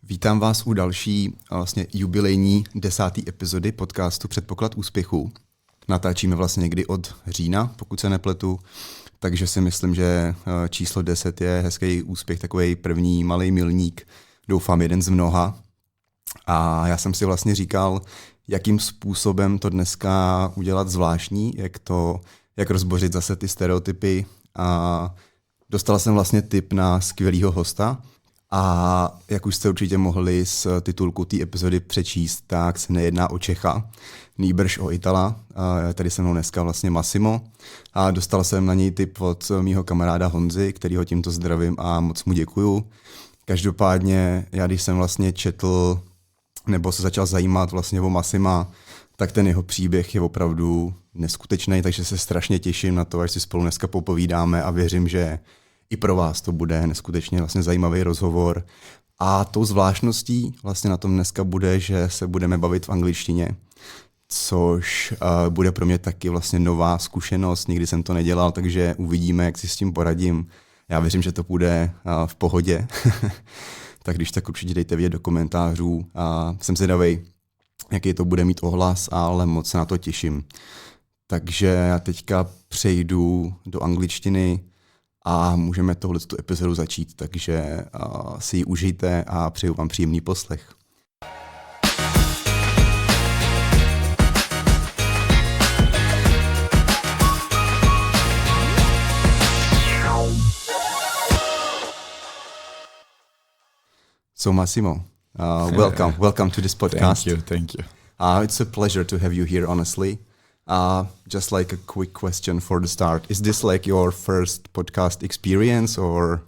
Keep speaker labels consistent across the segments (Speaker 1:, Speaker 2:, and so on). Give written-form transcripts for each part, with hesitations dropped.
Speaker 1: Vítám vás u další vlastně jubilejní 10. epizody podcastu Předpoklad úspěchu. Natáčíme vlastně někdy od října, pokud se nepletu, takže si myslím, že číslo 10 je hezký úspěch, takový první malý milník, doufám jeden z mnoha. A já jsem si vlastně říkal, jakým způsobem to dneska udělat zvláštní, jak rozbořit zase ty stereotypy. A dostal jsem vlastně tip na skvělýho hosta. A jak už jste určitě mohli z titulku té epizody přečíst, tak se nejedná o Čecha, nýbrž o Itala. Tady se mnou dneska vlastně Massimo. A dostal jsem na něj tip od mýho kamaráda Honzy, kterýho tímto zdravím a moc mu děkuju. Každopádně, já když jsem vlastně četl, nebo se začal zajímat vlastně o Massima, tak ten jeho příběh je opravdu neskutečný, takže se strašně těším na to, až si spolu dneska popovídáme a věřím, že i pro vás to bude neskutečně vlastně zajímavý rozhovor. A tou zvláštností vlastně na tom dneska bude, že se budeme bavit v angličtině, což bude pro mě taky vlastně nová zkušenost. Nikdy jsem to nedělal, takže uvidíme, jak si s tím poradím. Já věřím, že to bude v pohodě. Tak když tak určitě dejte vědět do komentářů. Jsem zvědavej, jaký to bude mít ohlas, ale moc se na to těším. Takže já teďka přejdu do angličtiny a můžeme tohletu epizodu začít, takže si ji užijte a přeju vám příjemný poslech. So Massimo, welcome to this podcast.
Speaker 2: Thank you.
Speaker 1: It's a pleasure to have you here, honestly. Just like a quick question for the start. Is this like your first podcast experience or?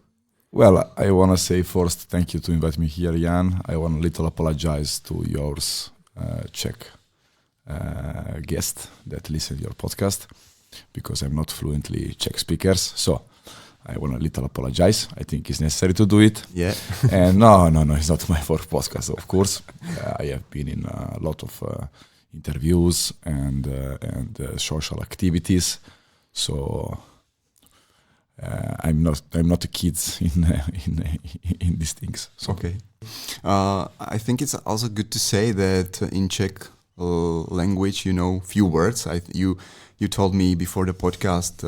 Speaker 2: Well, I want to say first, thank you to invite me here, Jan. I want to little apologize to yours Czech guest that listen to your podcast because I'm not fluently Czech speakers. So I want to little apologize. I think it's necessary to do it.
Speaker 1: Yeah.
Speaker 2: And no, it's not my first podcast, of course. I have been in a lot of interviews and social activities, so I'm not a kid in these things. So.
Speaker 1: Okay. I think it's also good to say that in Czech language, you know, few words. You told me before the podcast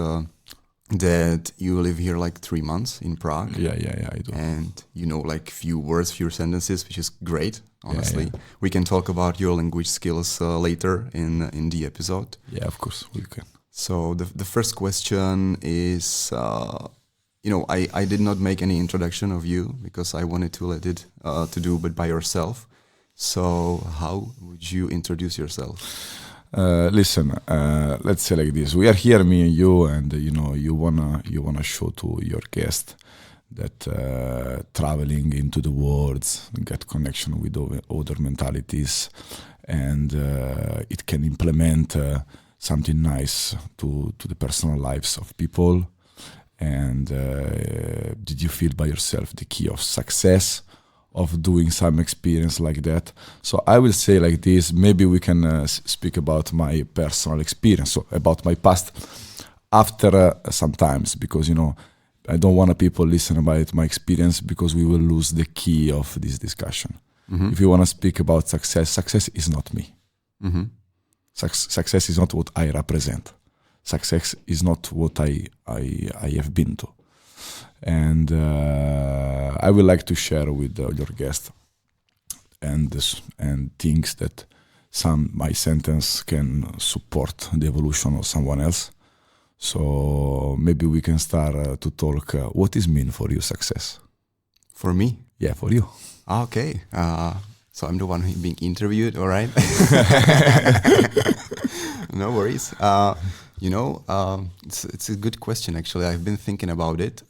Speaker 1: that you live here like 3 months in Prague.
Speaker 2: Yeah, I do.
Speaker 1: And you know, like few words, few sentences, which is great. Honestly,
Speaker 2: Yeah.
Speaker 1: We can talk about your language skills later in the episode.
Speaker 2: Yeah, of course we can.
Speaker 1: So the first question is, I did not make any introduction of you because I wanted to let it to do, but by yourself. So how would you introduce yourself?
Speaker 2: Listen, let's say like this: we are here, me and you you wanna show to your guest that traveling into the world, get connection with other mentalities, and it can implement something nice to the personal lives of people. And did you feel by yourself the key of success of doing some experience like that? So I will say like this, maybe we can speak about my personal experience, so about my past after sometimes, because I don't want people listen about my experience because we will lose the key of this discussion. Mm-hmm. If you want to speak about success is not me.
Speaker 1: Mm-hmm.
Speaker 2: Success is not what I represent. Success is not what I have been to. And I would like to share with your guest and things that my sentence can support the evolution of someone else. So maybe we can start to talk. What is mean for you success?
Speaker 1: For me?
Speaker 2: Yeah, for you.
Speaker 1: Okay. So I'm the one being interviewed, all right? No worries. It's a good question, actually. I've been thinking about it.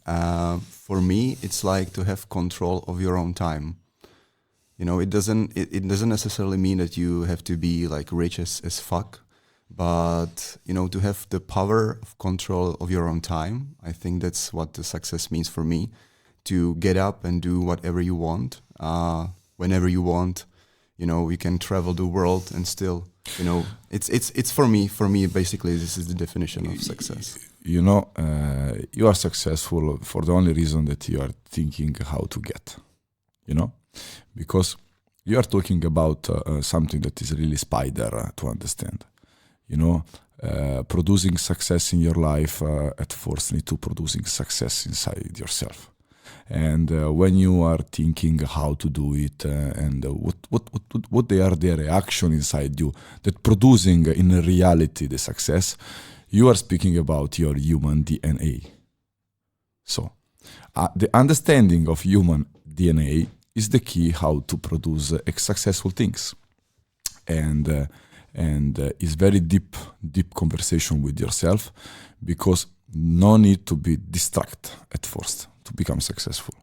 Speaker 1: For me, it's like to have control of your own time. it doesn't necessarily mean that you have to be like rich as fuck, but to have the power of control of your own time. I think that's what the success means for me. To get up and do whatever you want, whenever you want. You can travel the world and still, it's for me basically this is the definition of success.
Speaker 2: You are successful for the only reason that you are thinking how to get, because you are talking about something that is really spider to understand. Producing success in your life at first need to producing success inside yourself. And when you are thinking how to do it and what they are the reaction inside you that producing in reality the success, you are speaking about your human DNA. So the understanding of human DNA is the key how to produce successful things. And it's very deep conversation with yourself, because no need to be distracted at first to become successful.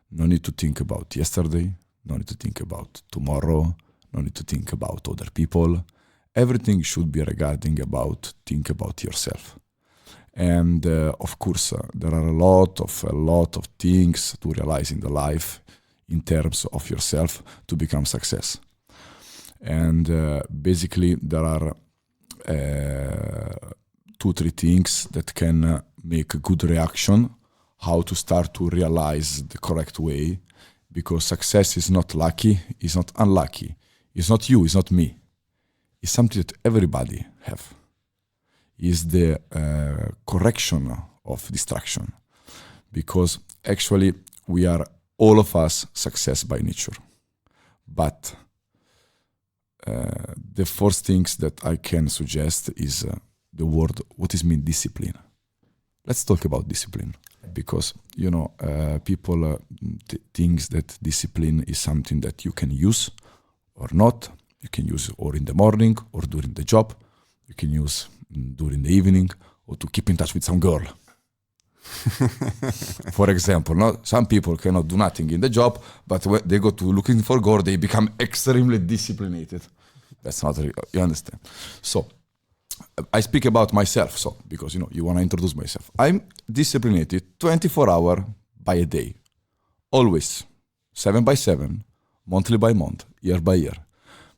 Speaker 2: No need to think about yesterday, no need to think about tomorrow, no need to think about other people. Everything should be think about yourself. And of course, there are a lot of things to realize in the life in terms of yourself to become success. And basically, there are 2-3 things that can make a good reaction, how to start to realize the correct way, because success is not lucky, it's not unlucky, it's not you, it's not me. It's something that everybody have. It's the correction of distraction, because actually we are all of us success by nature. But the first things that I can suggest is the word, what is mean discipline? Let's talk about discipline, because people think that discipline is something that you can use or not. You can use or in the morning or during the job. You can use during the evening or to keep in touch with some girl. For example, some people cannot do nothing in the job, but when they go to looking for girl, they become extremely disciplined. That's not real, you understand? So I speak about myself, so because you want to introduce myself. I'm disciplined 24 hours by a day, always 7 by 7, monthly by month, year by year.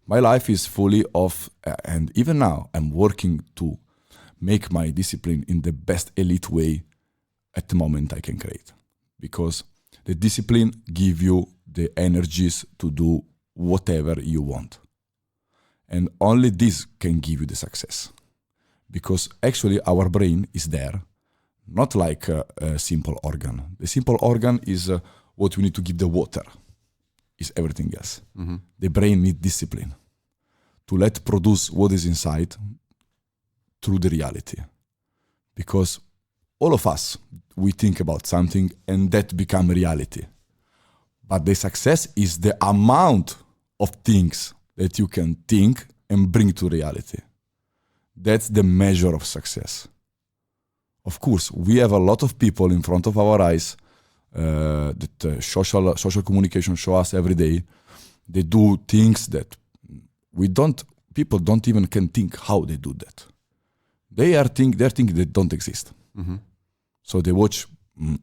Speaker 2: My life is fully of, and even now I'm working to make my discipline in the best elite way at the moment I can create, because the discipline give you the energies to do whatever you want, and only this can give you the success. Because actually our brain is there, not like a simple organ. The simple organ is what we need to give the water, is everything else. Mm-hmm. The brain needs discipline to let produce what is inside through the reality. Because all of us, we think about something and that become reality. But the success is the amount of things that you can think and bring to reality. That's the measure of success. Of course, we have a lot of people in front of our eyes that social communication show us every day. They do things that people don't even can think how they do that. They're thinking they don't exist. Mm-hmm. So they watch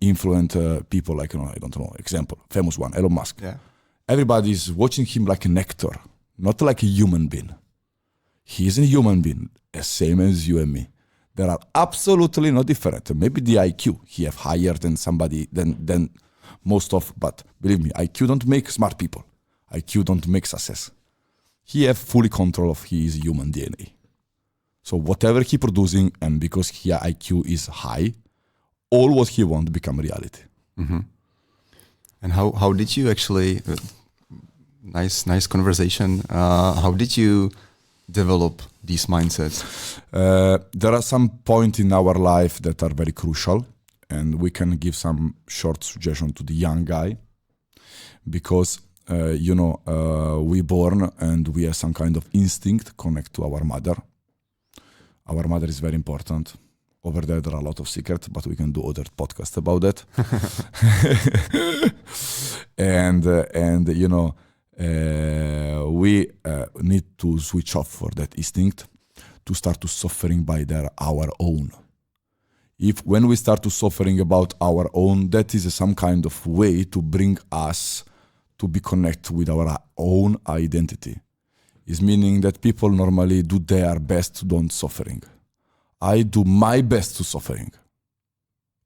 Speaker 2: influent people like, I don't know, example, famous one, Elon Musk. Yeah. Everybody is watching him like an actor, not like a human being. He is a human being, as same as you and me. They are absolutely not different. Maybe the IQ he have higher than somebody than most of, but believe me, IQ don't make smart people. IQ don't make success. He have fully control of his human DNA. So whatever he producing, and because his IQ is high, all what he want become reality.
Speaker 1: Mm-hmm. And how did you actually? Nice conversation. How did you develop these mindsets?
Speaker 2: There are some points in our life that are very crucial, and we can give some short suggestion to the young guy, because we born and we have some kind of instinct connect to our mother. Our mother is very important. Over there are a lot of secrets, but we can do other podcasts about that. and we need to switch off for that instinct to start to suffering by our own. If when we start to suffering about our own, that is some kind of way to bring us to be connected with our own identity. It's meaning that people normally do their best to don't suffering. I do my best to suffering.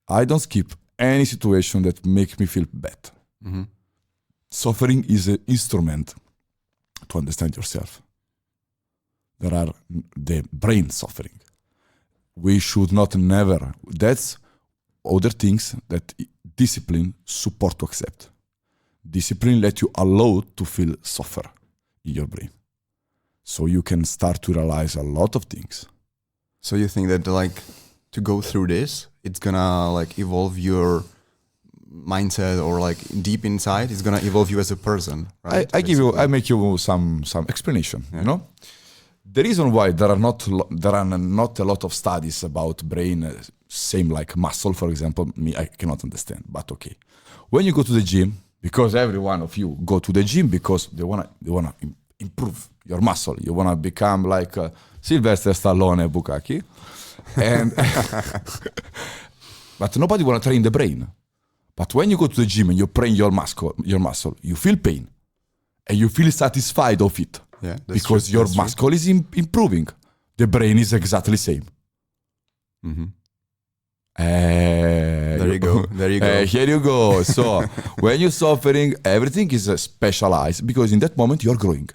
Speaker 2: I don't skip any situation that make me feel bad. Mm-hmm. Suffering is an instrument to understand yourself. There are the brain suffering. We should not never. That's other things that discipline support to accept. Discipline let you allow to feel suffer in your brain. So you can start to realize a lot of things.
Speaker 1: So you think that like to go through this, it's gonna like evolve your mindset, or like deep inside, it's gonna evolve you as a person, right?
Speaker 2: I make you some explanation. Yeah. You know, the reason why there are not a lot of studies about brain, same like muscle, for example. I cannot understand, but okay. When you go to the gym, because every one of you go to the gym because they wanna improve your muscle. You wanna become like Sylvester Stallone, Bukaki, and but nobody wanna train the brain. But when you go to the gym and you train your muscle, you feel pain, and you feel satisfied of it, because your muscle is improving. The brain is exactly the same. Mm-hmm.
Speaker 1: There you go.
Speaker 2: Here you go. So when you're suffering, everything is specialized because in that moment you're growing.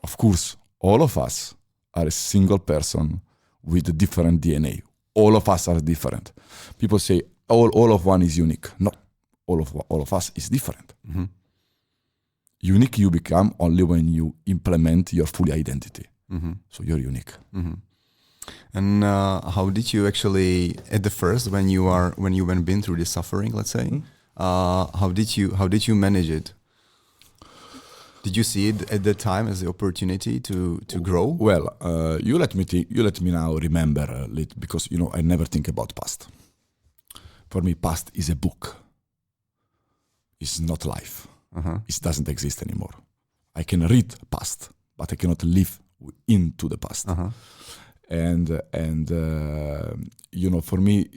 Speaker 2: Of course, all of us are a single person with a different DNA. All of us are different. People say all of one is unique. No, all of us is different. Mm-hmm. Unique you become only when you implement your full identity. Mm-hmm. So you're unique. Mm-hmm.
Speaker 1: And how did you actually, at the first, when you been through this suffering, let's say, how did you manage it? Did you see it at that time as the opportunity to grow?
Speaker 2: Well, you let me now remember a little, because I never think about past. For me, past is a book. It's not life. Uh-huh. It doesn't exist anymore. I can read past, but I cannot live into the past. Uh-huh. And for me,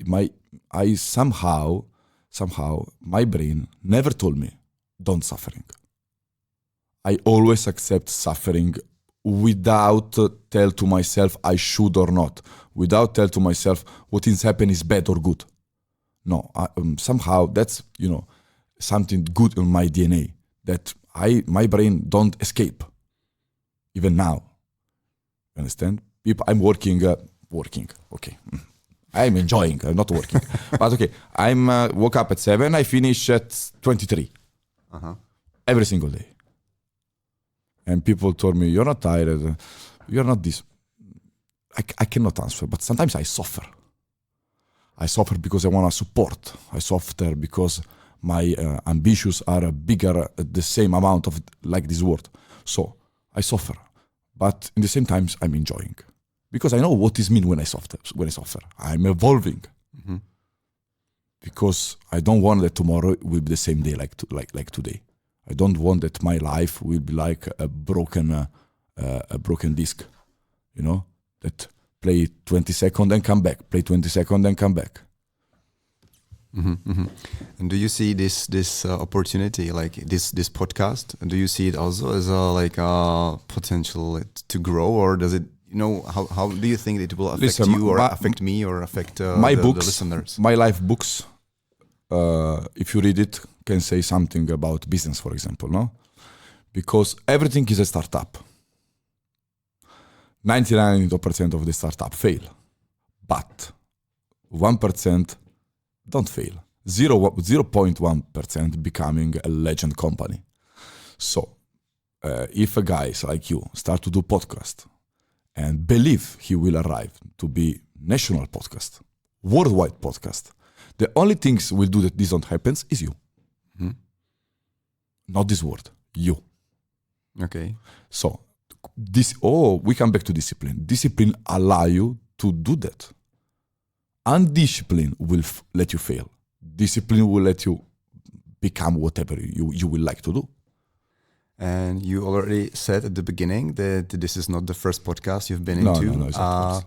Speaker 2: somehow my brain never told me don't suffering. I always accept suffering without tell to myself I should or not, without tell to myself what is happening is bad or good. No, somehow that's something good in my DNA that my brain don't escape. Even now, you understand? I'm working. Okay, I'm enjoying. I'm not working, but okay. I'm woke up at 7. I finish at 23. Uh-huh. Every single day. And people told me, "You're not tired. You're not this." I cannot answer, but sometimes I suffer. I suffer because I want to support. I suffer because my ambitions are bigger, the same amount of like this world. So I suffer, but in the same time I'm enjoying. Because I know what it means when I suffer. I'm evolving. Mm-hmm. Because I don't want that tomorrow will be the same day like today. I don't want that my life will be like a broken disc, that play 20 seconds and come back, play 20 seconds and come back.
Speaker 1: Mm-hmm, mm-hmm. And do you see this opportunity, like this podcast? Do you see it also as a potential to grow, or does it? How do you think it will affect you, or affect me, or affect the listeners?
Speaker 2: My life books, if you read it, can say something about business, for example, no? Because everything is a startup. 99% of the startup fail, but 1% don't fail. 0.1% becoming a legend company. So, if a guy like you start to do podcast, and believe he will arrive to be national podcast, worldwide podcast, the only things will do that this don't happen is you. Mm-hmm. Not this word, you.
Speaker 1: Okay.
Speaker 2: So, we come back to discipline. Discipline allow you to do that. Undiscipline will let you fail. Discipline will let you become whatever you will like to do.
Speaker 1: And you already said at the beginning that this is not the first podcast you've been into.
Speaker 2: No, it's not.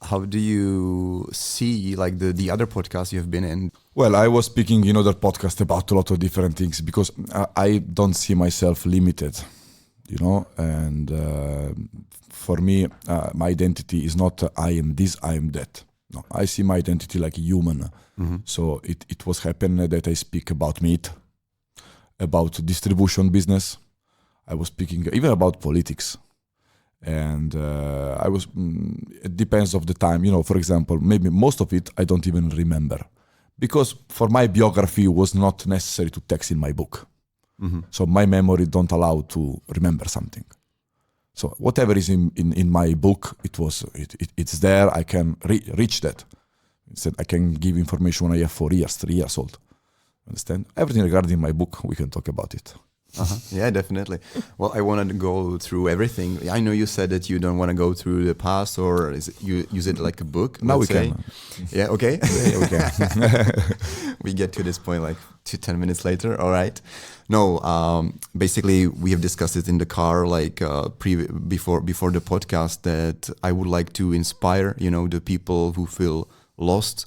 Speaker 1: How do you see like the other podcasts you've been in?
Speaker 2: Well, I was speaking in other podcasts about a lot of different things because I don't see myself limited, you know. And for me, my identity is not I am this, I am that. No, I see my identity like a human. Mm-hmm. So it was happened that I speak about meat, about distribution business. I was speaking even about politics. And I was, it depends of the time, you know, for example, maybe most of it I don't even remember because for my biography it was not necessary to text in my book. Mm-hmm. So my memory don't allow to remember something. So whatever is in my book, it's there. I can reach that. Instead, I can give information when I have 4 years, 3 years old. Understand? Everything regarding my book, we can talk about it.
Speaker 1: Uh-huh. Yeah, definitely. Well, I wanted to go through everything. I know you said that you don't want to go through the past, or you use it like a book.
Speaker 2: Now we can.
Speaker 1: Yeah, okay.
Speaker 2: Yeah, we can.
Speaker 1: We get to this point like 10 minutes later. All right. No, basically we have discussed it in the car, like before the podcast, that I would like to inspire, you know, the people who feel lost,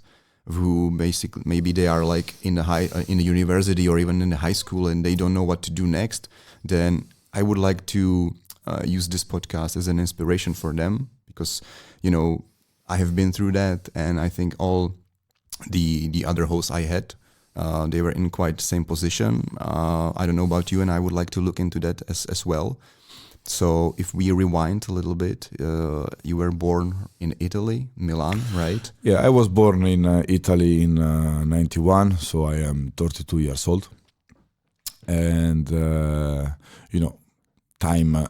Speaker 1: who basically maybe they are like in the university or even in the high school and they don't know what to do next. Then I would like to use this podcast as an inspiration for them because, you know, I have been through that, and I think all the other hosts I had, they were in quite the same position. I don't know about you, and I would like to look into that as well. So if we rewind a little bit, you were born in Italy, Milan, right?
Speaker 2: Yeah, I was born in Italy in 91, so I am 32 years old. And, you know, time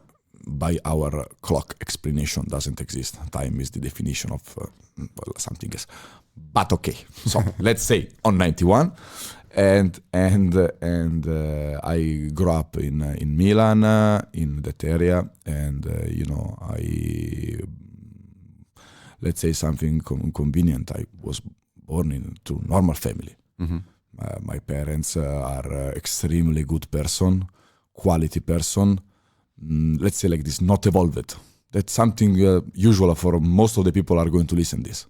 Speaker 2: by our clock explanation doesn't exist. Time is the definition of something else. But okay, so let's say on 91. And I grew up in Milan, in that area, and you know, let's say something convenient. I was born into normal family. Mm-hmm. My parents are extremely good person, quality person. Let's say like this, not evolved. That's something usual for most of the people are going to listen this.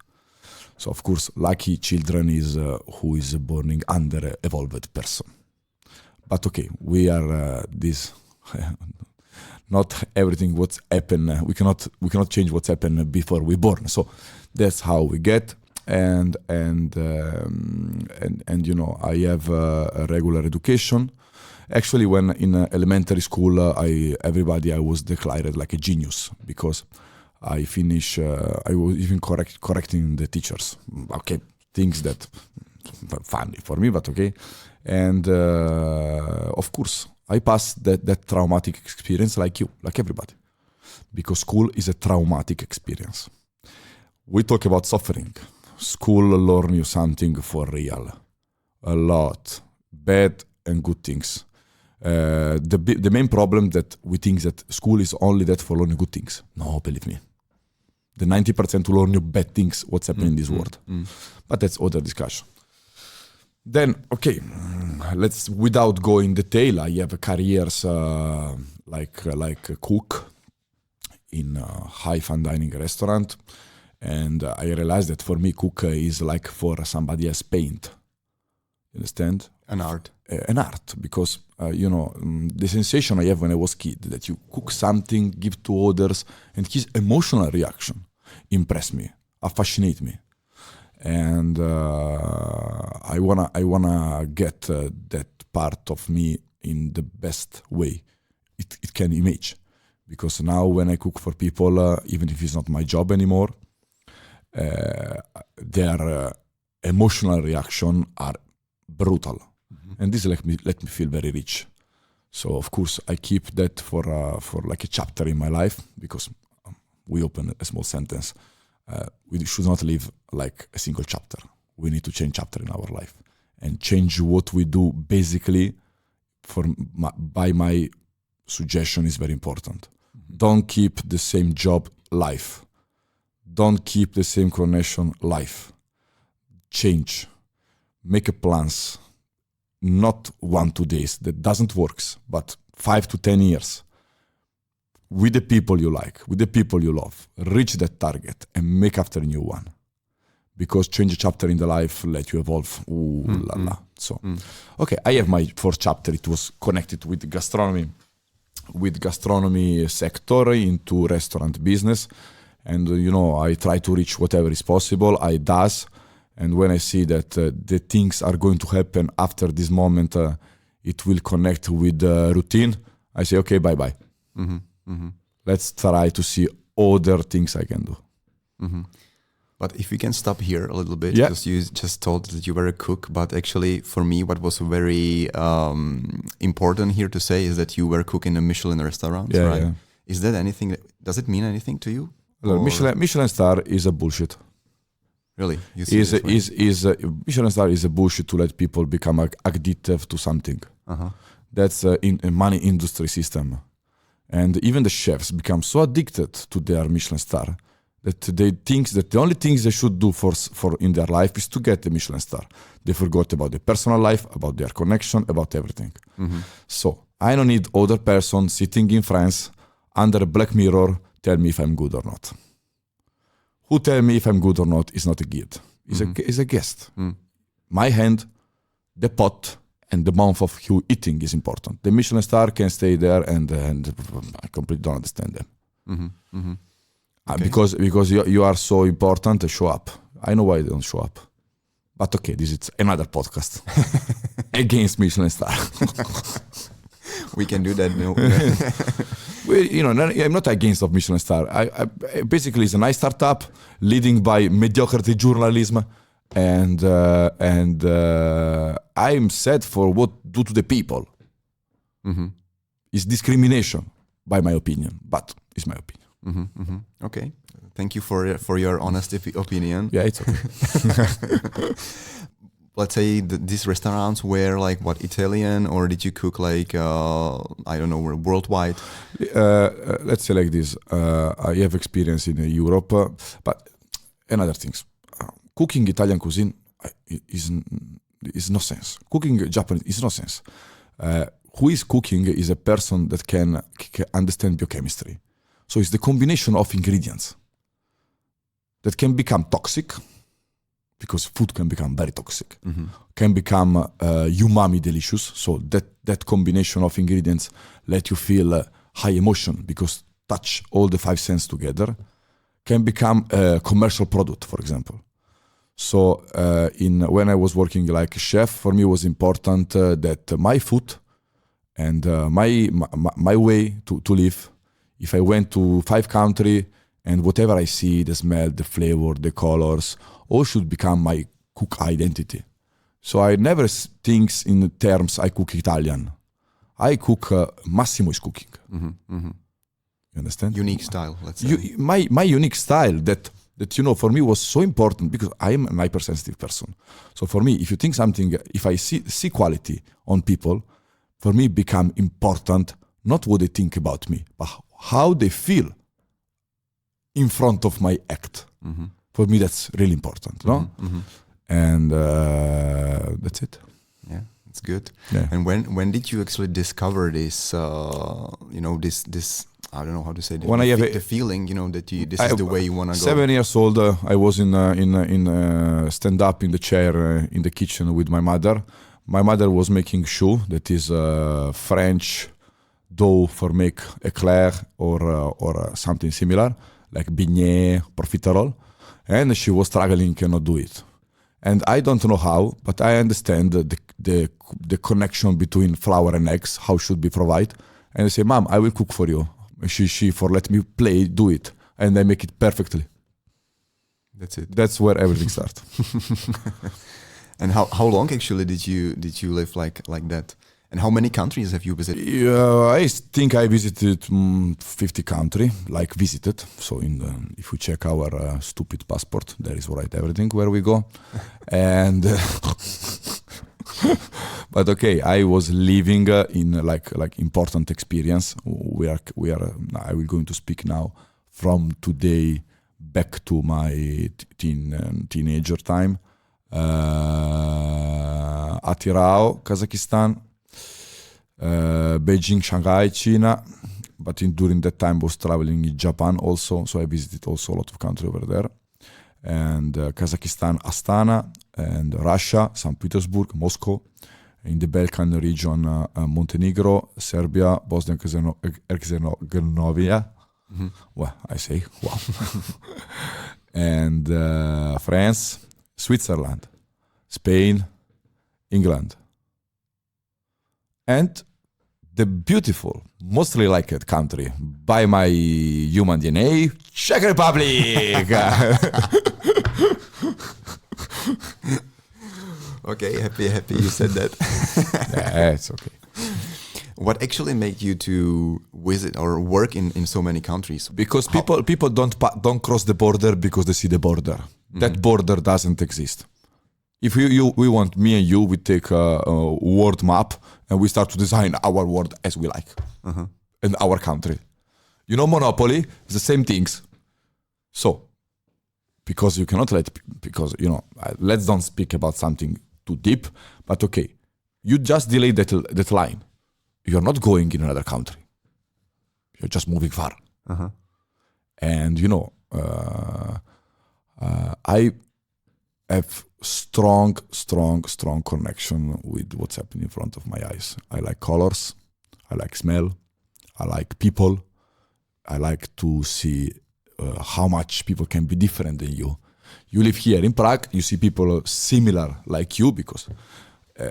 Speaker 2: So of course, lucky children is who is born under evolved person. But okay, we are this. Not everything what's happened. We cannot change what's happened before we born. So that's how we get. And you know, I have a regular education. Actually, when in elementary school, I was declared like a genius because I finish. I was even correcting the teachers. Okay, things that funny for me, but okay. And of course, I passed that traumatic experience like you, like everybody, because school is a traumatic experience. We talk about suffering. School learn you something for real, a lot, bad and good things. The main problem that we think that school is only that for learning good things. No, believe me. The 90% to learn you bad things, what's happening in this world. But that's other discussion. Then, okay, let's, without going detail, I have careers like a cook in a high fine dining restaurant. And I realized that for me, cook is like for somebody else paint. You understand?
Speaker 1: An art.
Speaker 2: An art, because, you know, the sensation I have when I was kid, that you cook something, give to others, and his emotional reaction impress me, fascinate me. And I wanna get that part of me in the best way it can image. Because now when I cook for people, even if it's not my job anymore, their emotional reaction are brutal. And this let me feel very rich. So of course I keep that for like a chapter in my life, because we open a small sentence. We should not live like a single chapter. We need to change chapter in our life and change what we do. Basically, by my suggestion is very important. Don't keep the same job life. Don't keep the same connection life. Change. Make a plans. Not 1-2 days. That doesn't work. But 5 to 10 years with the people you like, with the people you love, reach that target and make after a new one. Because change a chapter in the life, let you evolve. Ooh la la. So, okay, I have my fourth chapter. It was connected with gastronomy sector into restaurant business. And, I try to reach whatever is possible. I does. And when I see that the things are going to happen after this moment, it will connect with the routine, I say, okay, bye-bye. Let's try to see other things I can do.
Speaker 1: But if we can stop here a little bit, because you just told that you were a cook, but actually for me what was very important here to say is that you were a cook in a Michelin restaurant, right? Yeah. Is that anything, does it mean anything to you?
Speaker 2: Michelin star is a bullshit.
Speaker 1: Really? You see
Speaker 2: Michelin star is a bullshit to let people become addictive to something. That's in a money industry system. And even the chefs become so addicted to their Michelin star that they think that the only things they should do for in their life is to get the Michelin star. They forgot about their personal life, about their connection, about everything. So I don't need other person sitting in France under a black mirror tell me if I'm good or not. Who tell me if I'm good or not is not a guide. Is a guest. My hand, the pot, and the amount of you eating is important. The Michelin star can stay there, and I completely don't understand them. Okay. Because you are so important, show up. I know why they don't show up. But okay, this is another podcast against Michelin star.
Speaker 1: We can do that. No.
Speaker 2: I'm not against of Michelin star. I basically it's a nice startup leading by mediocrity journalism, and I'm sad for what do to the people. It's discrimination, by my opinion, but it's my opinion.
Speaker 1: Okay, thank you for your honest opinion.
Speaker 2: Yeah, it's okay.
Speaker 1: Let's say these restaurants were like what, Italian, or did you cook like I don't know, worldwide?
Speaker 2: Let's say like this. I have experience in Europe, but another things. Cooking Italian cuisine is no sense. Cooking Japanese is no sense. Who is cooking is a person that can understand biochemistry. So it's the combination of ingredients that can become toxic, because food can become very toxic, can become umami delicious. So that combination of ingredients let you feel high emotion because touch all the five senses together, can become a commercial product, for example. So when I was working like a chef, for me it was important that my food and my way to live, if I went to 5 countries and whatever I see, the smell, the flavor, the colors, all should become my cook identity. So I never think in terms I cook Italian. I cook Massimo is cooking. You understand?
Speaker 1: Unique style, let's say.
Speaker 2: My unique style that for me was so important because I am an hypersensitive person. So for me, if you think something, if I see quality on people, for me become important not what they think about me, but how they feel in front of my act. For me, that's really important, no? And that's it.
Speaker 1: Yeah, it's good.
Speaker 2: Yeah.
Speaker 1: And when did you actually discover this? This I don't know how to say that.
Speaker 2: When I have
Speaker 1: the feeling, that this is the way you want to go.
Speaker 2: 7 years old, I was in stand up in the chair in the kitchen with my mother. My mother was making choux, that is French dough for make éclair or something similar, like beignet, profiterole. And she was struggling, cannot do it. And I don't know how, but I understand the connection between flour and eggs, how should be provided. And I say, Mom, I will cook for you. She for let me play, do it. And I make it perfectly.
Speaker 1: That's it.
Speaker 2: That's where everything starts.
Speaker 1: And how long actually did you live like that? And how many countries have you visited?
Speaker 2: I think I visited 50 countries, like visited. So if we check our stupid passport, there is right everything where we go. And but okay, I was living in like important experience. We are. I will going to speak now from today back to my teenager time. Atirao, Kazakhstan. Beijing, Shanghai, China. But during that time I was traveling in Japan also, so I visited also a lot of countries over there. And Kazakhstan, Astana, and Russia, St. Petersburg, Moscow. In the Balkan region, Montenegro, Serbia, Bosnia and Herzegovina. Mm-hmm. Well, I say, wow. And France, Switzerland, Spain, England. And the beautiful, mostly liked country by my human DNA, Czech Republic.
Speaker 1: Okay, happy you said that.
Speaker 2: Yeah, it's okay.
Speaker 1: What actually made you to visit or work in so many countries?
Speaker 2: Because people don't cross the border because they see the border. Mm-hmm. That border doesn't exist. If we want, me and you, we take a world map and we start to design our world as we like. Uh-huh. In our country. You know, Monopoly is the same things. So, because you cannot let's don't speak about something too deep, but okay, you just delay that line. You're not going in another country. You're just moving far. Uh-huh. And I have strong connection with what's happening in front of my eyes. I like colors. I like smell. I like people. I like to see how much people can be different than you. You live here in Prague, you see people similar like you because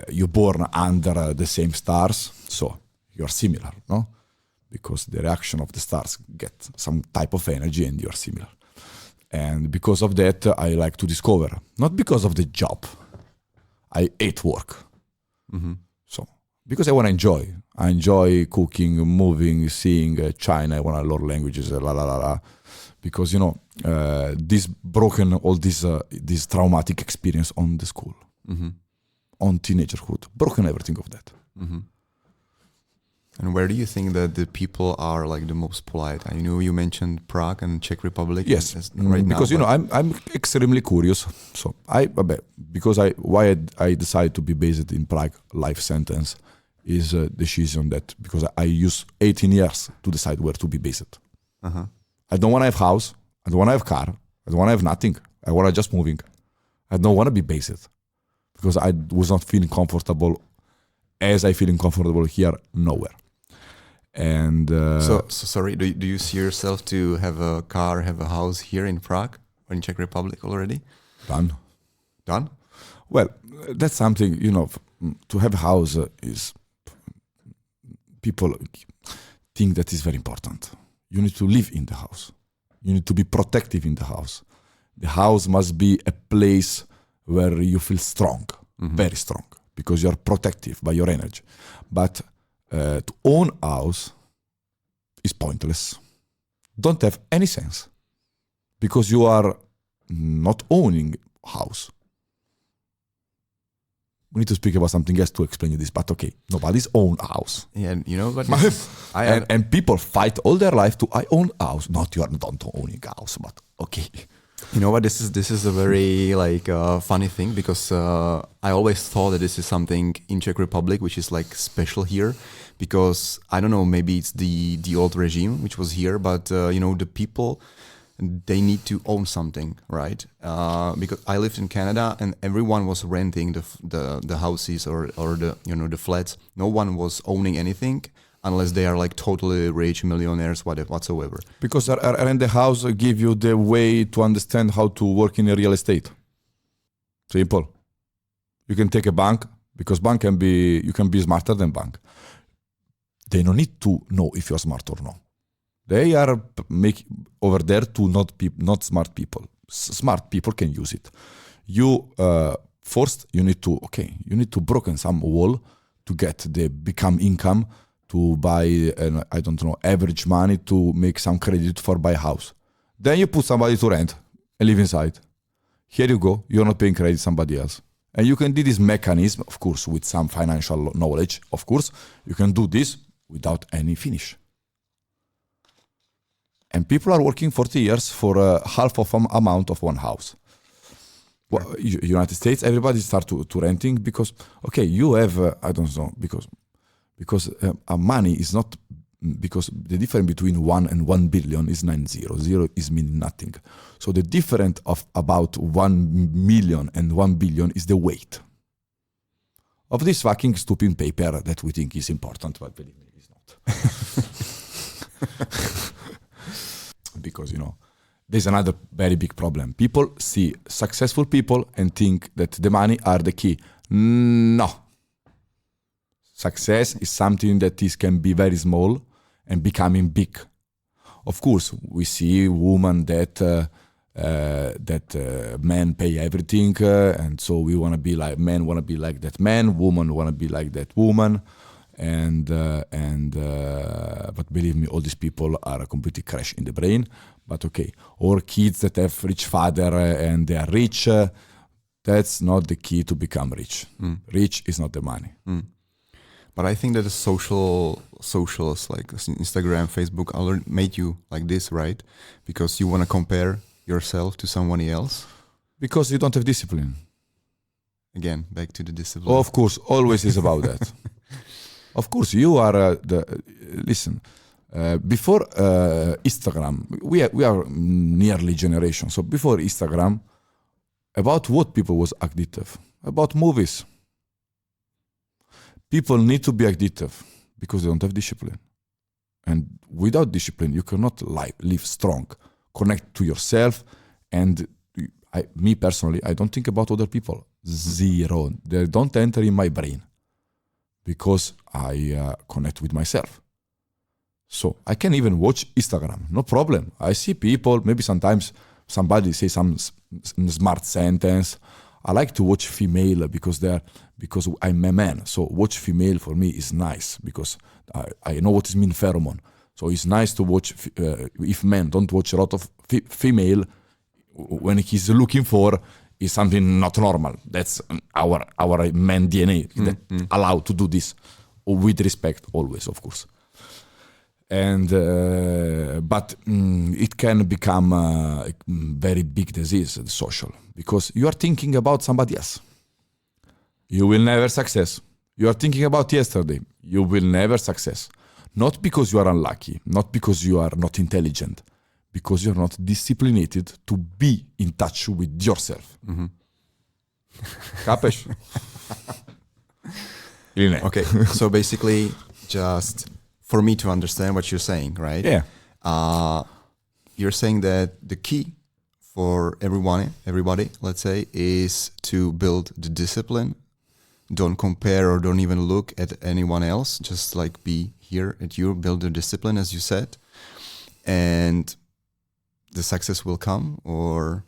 Speaker 2: you're born under the same stars, so you're similar, no? Because the reaction of the stars get some type of energy and you're similar. And because of that, I like to discover, not because of the job. I hate work. Mm-hmm. So, because I want to enjoy. I enjoy cooking, moving, seeing China. I want to learn languages, Because, this broken, all this traumatic experience on the school, mm-hmm. on teenagerhood, broken everything of that.
Speaker 1: Mm-hmm. And where do you think that the people are like the most polite? I know you mentioned Prague and Czech Republic.
Speaker 2: Yes,
Speaker 1: right
Speaker 2: because
Speaker 1: now,
Speaker 2: I'm extremely curious. So I decided to be based in Prague. Life sentence is a decision that because I use 18 years to decide where to be based. Uh-huh. I don't want to have house. I don't want to have car. I don't want to have nothing. I want to just moving. I don't want to be based because I was not feeling comfortable as I feeling comfortable here nowhere. And
Speaker 1: so sorry. Do you see yourself to have a car, have a house here in Prague or in Czech Republic already? Done.
Speaker 2: Well, that's something to have a house is people think that is very important. You need to live in the house. You need to be protective in the house. The house must be a place where you feel strong, mm-hmm. very strong, because you are protective by your energy. But to own a house is pointless. Don't have any sense because you are not owning a house. We need to speak about something else to explain you this, but okay, nobody's own a house.
Speaker 1: Yeah, but
Speaker 2: and people fight all their life to I own a house. Not you are not owning a house, but okay.
Speaker 1: You know what? This is a very funny thing because I always thought that this is something in Czech Republic which is like special here, because I don't know, maybe it's the old regime which was here, but the people, they need to own something, right? Because I lived in Canada and everyone was renting the houses or the the flats. No one was owning anything unless they are like totally rich millionaires, whatsoever.
Speaker 2: Because rent the house give you the way to understand how to work in a real estate. Simple. You can take a bank because you can be smarter than bank. They don't need to know if you're smart or not. They are over there to not smart people. Smart people can use it. You first you need to broken some wall to get the become income to buy average money to make some credit for buy a house. Then you put somebody to rent and live inside. Here you go. You're not paying credit somebody else. And you can do this mechanism, of course, with some financial knowledge. Of course, you can do this without any finish. And people are working 40 years for half of amount of one house. Well, United States, everybody start to renting because, you have, because because money is not, because the difference between 1 and 1 billion is 90. 0 is meaning nothing. So the difference of about 1 million and 1 billion is the weight of this fucking stupid paper that we think is important, but believe me, it's not. Because, there's another very big problem. People see successful people and think that the money are the key. No. Success is something that can be very small and becoming big. Of course, we see women that men pay everything, and so we want to be like, men want to be like that man, women want to be like that woman, and but believe me, all these people are completely crash in the brain. But okay, or kids that have rich father and they are rich, that's not the key to become rich. Rich is not the money.
Speaker 1: But I think that the socials like Instagram, Facebook already made you like this, right? Because you want to compare yourself to someone else.
Speaker 2: Because you don't have discipline.
Speaker 1: Again, back to the discipline.
Speaker 2: Oh, of course, always is about that. Of course, you are listen. Before Instagram, we are nearly generation. So before Instagram, about what people was addictive? About movies. People need to be addictive because they don't have discipline. And without discipline, you cannot live strong, connect to yourself. And me personally, I don't think about other people. Zero. They don't enter in my brain because I connect with myself. So I can even watch Instagram, no problem. I see people, maybe sometimes somebody say some smart sentence. I like to watch female because I'm a man. So watch female for me is nice because I know what is mean pheromone. So it's nice to watch if men don't watch a lot of female when he's looking for is something not normal. That's our man DNA that allow to do this with respect always, of course. And but it can become a very big disease, social, because you are thinking about somebody else. You will never success. You are thinking about yesterday. You will never success. Not because you are unlucky, not because you are not intelligent, because you are not disciplined to be in touch with yourself. Capish?
Speaker 1: Okay, so basically just for me to understand what you're saying, right?
Speaker 2: Yeah.
Speaker 1: You're saying that the key for everybody, let's say, is to build the discipline. Don't compare or don't even look at anyone else. Just like be here at you, build the discipline, as you said, and the success will come. Or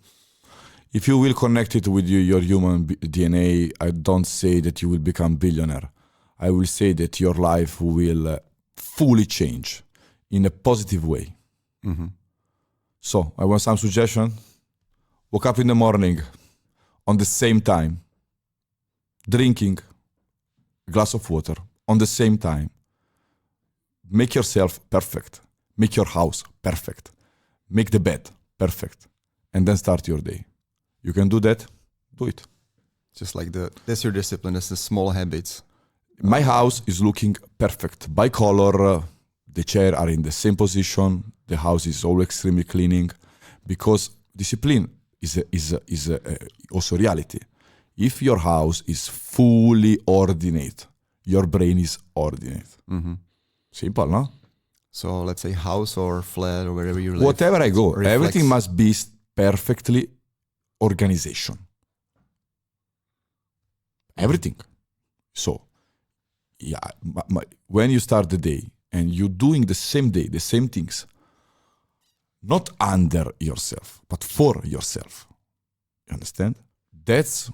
Speaker 2: if you will connect it with your human DNA, I don't say that you will become billionaire. I will say that your life will fully change in a positive way. So I want some suggestion. Woke up in the morning on the same time, drinking a glass of water on the same time. Make yourself perfect. Make your house perfect. Make the bed perfect. And then start your day. You can do that, do it.
Speaker 1: Just like that's your discipline, that's the small habits.
Speaker 2: My house is looking perfect. By color, the chairs are in the same position. The house is all extremely cleaning, because discipline is also reality. If your house is fully ordinate, your brain is ordinate. Simple, no?
Speaker 1: So let's say house or flat or wherever you live.
Speaker 2: Whatever I go,
Speaker 1: reflects.
Speaker 2: Everything must be perfectly organization. Everything. So, yeah, when you start the day and you're doing the same day, the same things, not under yourself, but for yourself. You understand? That's,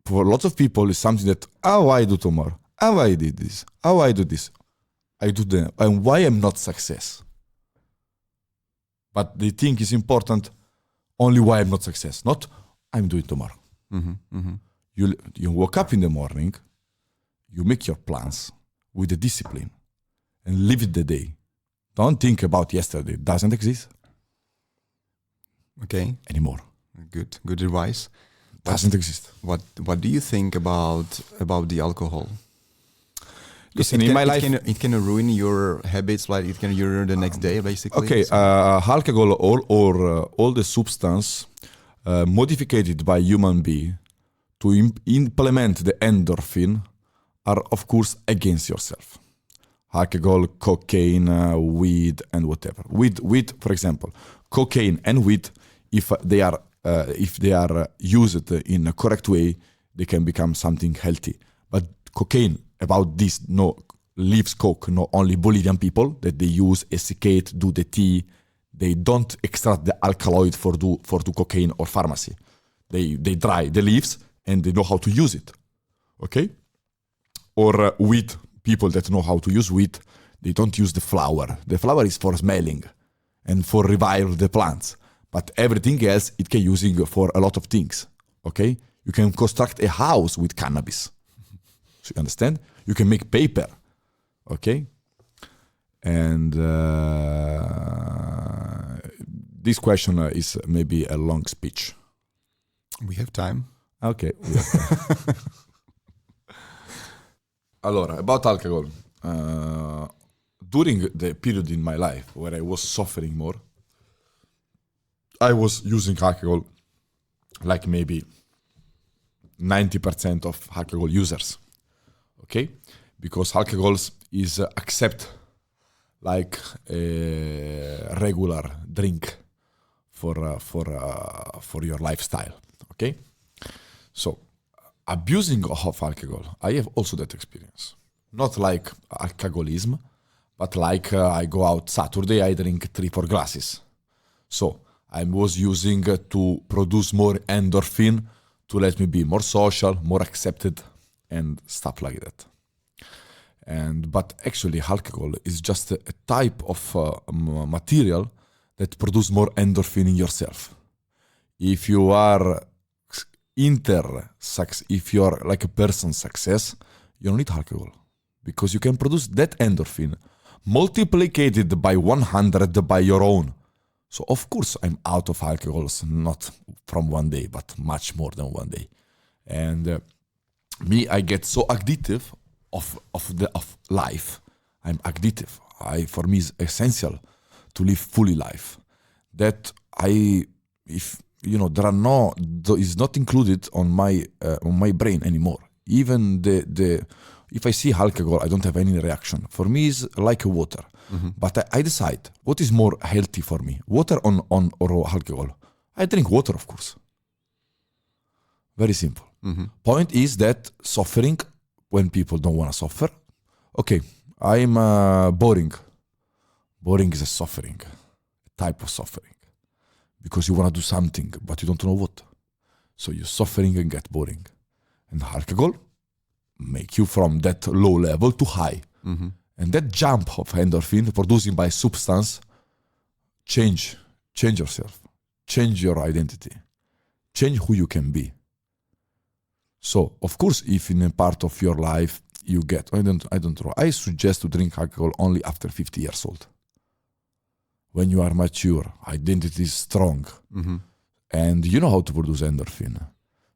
Speaker 2: for lots of people, is something that, I do tomorrow? How I did this? How I do this? I do that. And why I'm not success? But they think it's important only why I'm not success, not I'm doing tomorrow. You wake up in the morning, you make your plans with the discipline and live the day. Don't think about yesterday. It doesn't exist.
Speaker 1: Okay.
Speaker 2: Anymore.
Speaker 1: Good advice.
Speaker 2: Doesn't exist.
Speaker 1: What do you think about the alcohol?
Speaker 2: Listen, in my life,
Speaker 1: it can ruin your habits, like it can ruin the next day, basically.
Speaker 2: Okay, alcohol or all the substance modified by human being to implement the endorphin are of course against yourself. Alcohol, cocaine, weed, and whatever. Weed, for example, cocaine and weed, if they are used in a correct way, they can become something healthy. But cocaine, about this, no leaves coke, not only Bolivian people that they use essiccate, do the tea. They don't extract the alkaloid for do cocaine or pharmacy. They dry the leaves and they know how to use it. Okay? Or wheat, people that know how to use wheat, they don't use the flour. The flour is for smelling and for revive the plants. But everything else, it can use it for a lot of things. Okay? You can construct a house with cannabis. So you understand? You can make paper. Okay? And this question is maybe a long speech.
Speaker 1: We have time.
Speaker 2: Okay. We have time. Allora, about alcohol. During the period in my life where I was suffering more, I was using alcohol like maybe 90% of alcohol users. Okay? Because alcohol is accepted like a regular drink for your lifestyle. Okay? So, abusing of alcohol, I have also that experience. Not like alcoholism, but like I go out Saturday, I drink 3-4 glasses. So, I was using to produce more endorphin to let me be more social, more accepted, and stuff like that. But actually, alcohol is just a type of material that produces more endorphin in yourself. If you are if you are like a person success, you don't need alcohol because you can produce that endorphin multiplied by 100 by your own. So of course I'm out of alcohols, not from one day, but much more than one day. And me, I get so addictive of life. I'm addictive. For me, it's essential to live fully life. That is not included on my brain anymore. Even if I see alcohol, I don't have any reaction. For me, it's like water. Mm-hmm. But I decide what is more healthy for me, water or alcohol. I drink water, of course. Very simple. Mm-hmm. Point is that suffering, when people don't want to suffer, okay, I'm boring. Boring is a suffering, a type of suffering. Because you want to do something, but you don't know what. So you're suffering and get boring. And alcohol make you from that low level to high. Mm-hmm. And that jump of endorphin producing by substance, change yourself, change your identity, change who you can be. So, of course, if in a part of your life you get, I don't know, I suggest to drink alcohol only after 50 years old. When you are mature, identity is strong, mm-hmm. and you know how to produce endorphin.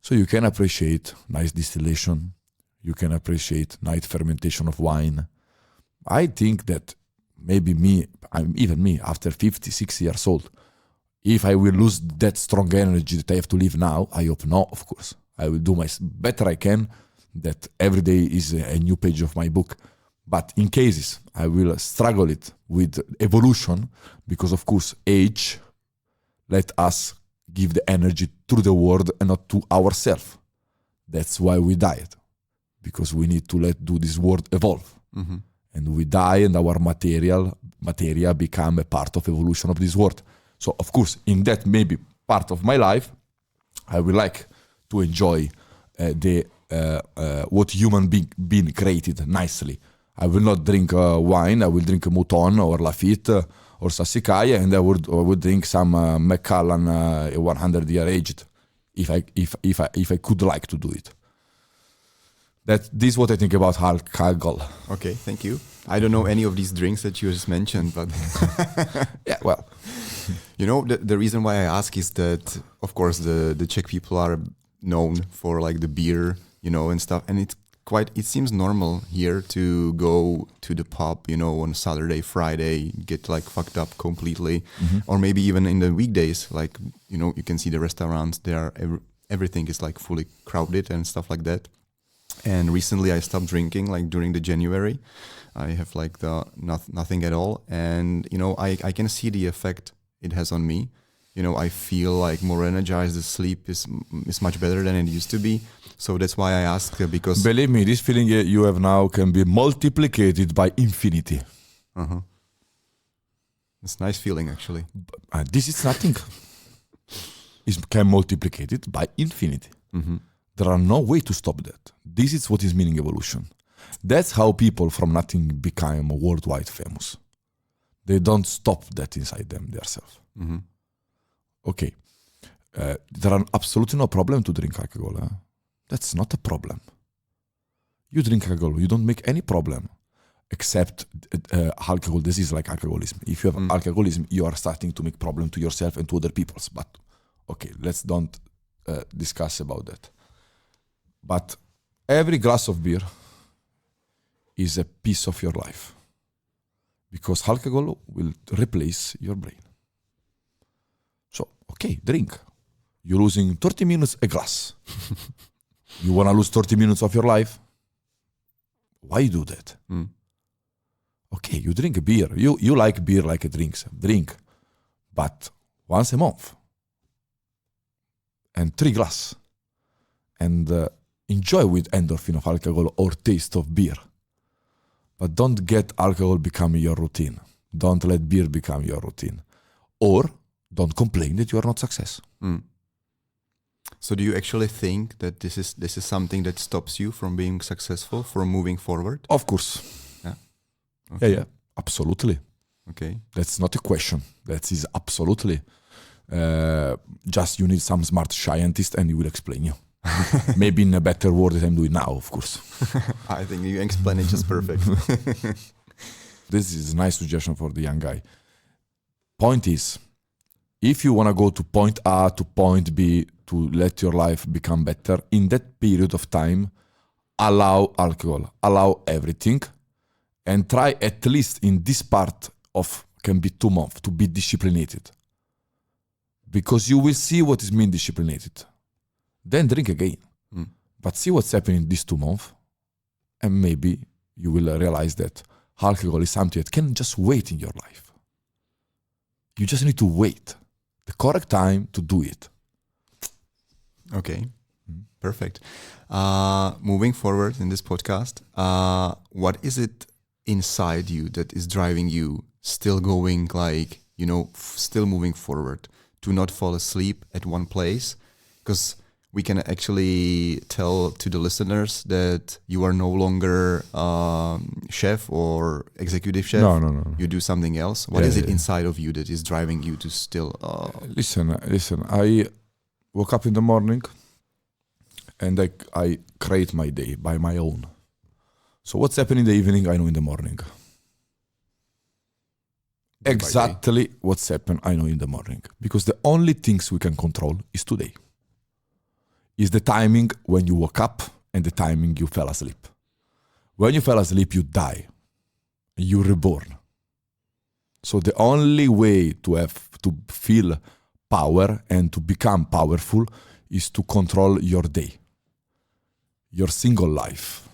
Speaker 2: So you can appreciate nice distillation, you can appreciate nice fermentation of wine. I think that maybe even me, after 50, 60 years old, if I will lose that strong energy that I have to live now, I hope not, of course. I will do my better I can, that every day is a new page of my book. But in cases, I will struggle it with evolution, because of course, age let us give the energy to the world and not to ourselves. That's why we died, because we need to do this world evolve. Mm-hmm. And we die and our materia become a part of evolution of this world. So of course, in that maybe part of my life, I would like to enjoy what human being created nicely. I will not drink wine. I will drink Mouton or Lafitte or Sassicaia, and I would drink some Macallan 100 year aged, if I could like to do it. This is what I think about alcohol.
Speaker 1: Okay, thank you. I don't know any of these drinks that you just mentioned, but
Speaker 2: yeah, well,
Speaker 1: you know, the reason why I ask is that, of course, the Czech people are known for like the beer, you know, and stuff, and it seems normal here to go to the pub, on Saturday, Friday, get like fucked up completely, or maybe even in the weekdays, like, you can see the restaurants there, everything is like fully crowded and stuff like that. And recently I stopped drinking, like during the January. I have like nothing at all. And, I can see the effect it has on me. I feel like more energized. The sleep is much better than it used to be. So that's why I asked, because...
Speaker 2: Believe me, this feeling you have now can be multiplicated by infinity.
Speaker 1: Uh-huh. It's a nice feeling, actually.
Speaker 2: This is nothing. It can multiplicate it by infinity.
Speaker 1: Mm-hmm.
Speaker 2: There are no way to stop that. This is what is meaning evolution. That's how people from nothing become worldwide famous. They don't stop that inside them themselves.
Speaker 1: Mm-hmm.
Speaker 2: Okay. There are absolutely no problem to drink alcohol. That's not a problem. You drink alcohol, you don't make any problem. Except alcohol disease like alcoholism. If you have alcoholism, you are starting to make problem to yourself and to other people. But okay, let's don't discuss about that. But every glass of beer is a piece of your life. Because alcohol will replace your brain. So, okay, drink. You're losing 30 minutes a glass. You want to lose 30 minutes of your life? Why do that? Okay, you drink a beer. You like beer like a drink. But once a month. And 3 glass. And enjoy with endorphin of alcohol or taste of beer. But don't get alcohol become your routine. Don't let beer become your routine. Or don't complain that you are not success.
Speaker 1: So do you actually think that this is something that stops you from being successful, from moving forward?
Speaker 2: Of course.
Speaker 1: Yeah. Okay.
Speaker 2: Yeah, absolutely.
Speaker 1: Okay.
Speaker 2: That's not a question. That is absolutely. Just you need some smart scientist and he will explain you. Maybe in a better word than I'm doing now, of course.
Speaker 1: I think you explain it just perfect.
Speaker 2: This is a nice suggestion for the young guy. Point is, if you want to go to point A to point B to let your life become better, in that period of time, allow alcohol, allow everything, and try at least in this part of, can be 2 months, to be disciplined. Because you will see what is mean disciplined. Then drink again. But see what's happening these 2 months, and maybe you will realize that alcohol is something that can just wait in your life. You just need to wait. The correct time to do it.
Speaker 1: Okay, perfect. Moving forward in this podcast, what is it inside you that is driving you still going, like, still moving forward, to not fall asleep at one place? Because we can actually tell to the listeners that you are no longer chef or executive chef.
Speaker 2: No.
Speaker 1: You do something else. What is it inside of you that is driving you to still...
Speaker 2: Listen. I woke up in the morning and I create my day by my own. So what's happening in the evening, I know in the morning. Exactly what's happened, I know in the morning. Because the only things we can control is today. Is the timing when you woke up and the timing you fell asleep. When you fell asleep, you die. You're reborn. So the only way to have to feel power and to become powerful is to control your day. Your single life.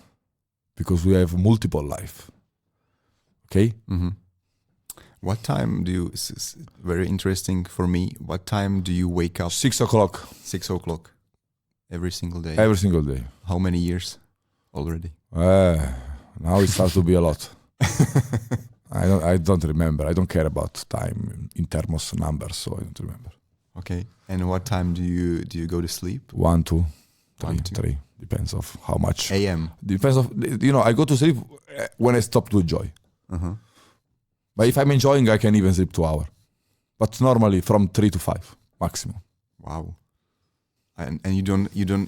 Speaker 2: Because we have multiple life. Okay?
Speaker 1: Mm-hmm. What time do you, this is very interesting for me, what time do you wake up?
Speaker 2: 6 o'clock.
Speaker 1: 6 o'clock. Every single day?
Speaker 2: Every single day.
Speaker 1: How many years already?
Speaker 2: Now it starts to be a lot. I don't remember. I don't care about time in terms of numbers, so I don't remember.
Speaker 1: Okay. And what time do you go to sleep?
Speaker 2: 1, 2, 3,
Speaker 1: 1, 2.
Speaker 2: 3. Depends of how much.
Speaker 1: AM.
Speaker 2: Depends of, I go to sleep when I stop to enjoy.
Speaker 1: Uh-huh.
Speaker 2: But if I'm enjoying, I can even sleep 2 hours. But normally from 3 to 5 maximum.
Speaker 1: Wow. And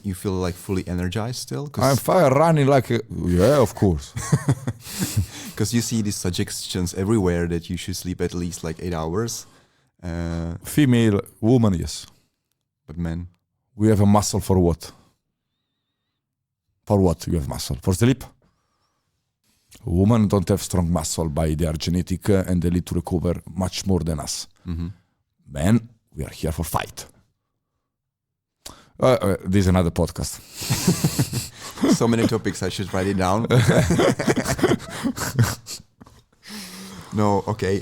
Speaker 1: you feel like fully energized still?
Speaker 2: I'm fire running like yeah, of course.
Speaker 1: Because you see these suggestions everywhere that you should sleep at least like 8 hours.
Speaker 2: Female, woman, yes.
Speaker 1: But men?
Speaker 2: We have a muscle for what? For what you have muscle? For sleep? Women don't have strong muscle by their genetic and they need to recover much more than us. Men, we are here for fight. This is another podcast.
Speaker 1: So many topics, I should write it down. No, okay.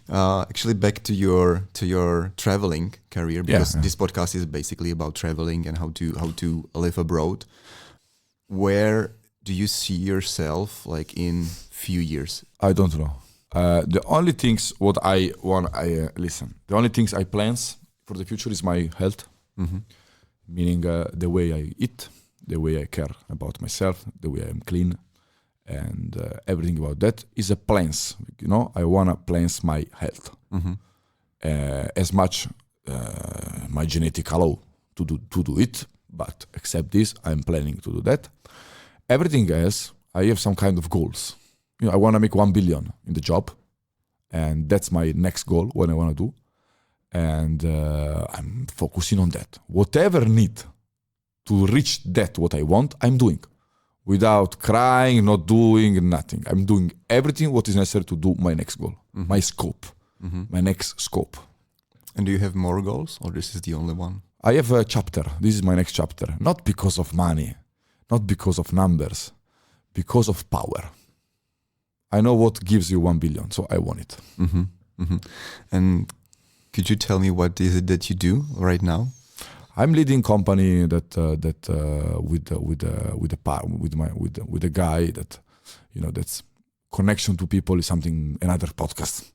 Speaker 1: Actually, back to your traveling career, because this podcast is basically about traveling and how to live abroad. Where do you see yourself like in few years?
Speaker 2: I don't know. The only things what I want, the only things I plans for the future is my health, meaning the way I eat, the way I care about myself, the way I'm clean, and everything about that is a plans. You know, I wanna plans my health as much my genetic allow to do it. But except this, I'm planning to do that. Everything else, I have some kind of goals. You know, I want to make 1 billion in the job, and that's my next goal. What I want to do, and I'm focusing on that. Whatever need to reach that what I want, I'm doing, without crying, not doing nothing. I'm doing everything what is necessary to do my next goal, my scope, my next scope.
Speaker 1: And do you have more goals, or this is the only one?
Speaker 2: I have a chapter. This is my next chapter. Not because of money, not because of numbers, because of power. I know what gives you 1 billion, so I want it.
Speaker 1: And could you tell me what is it that you do right now?
Speaker 2: I'm leading company that with a guy that, you know, that's connection to people is something another podcast.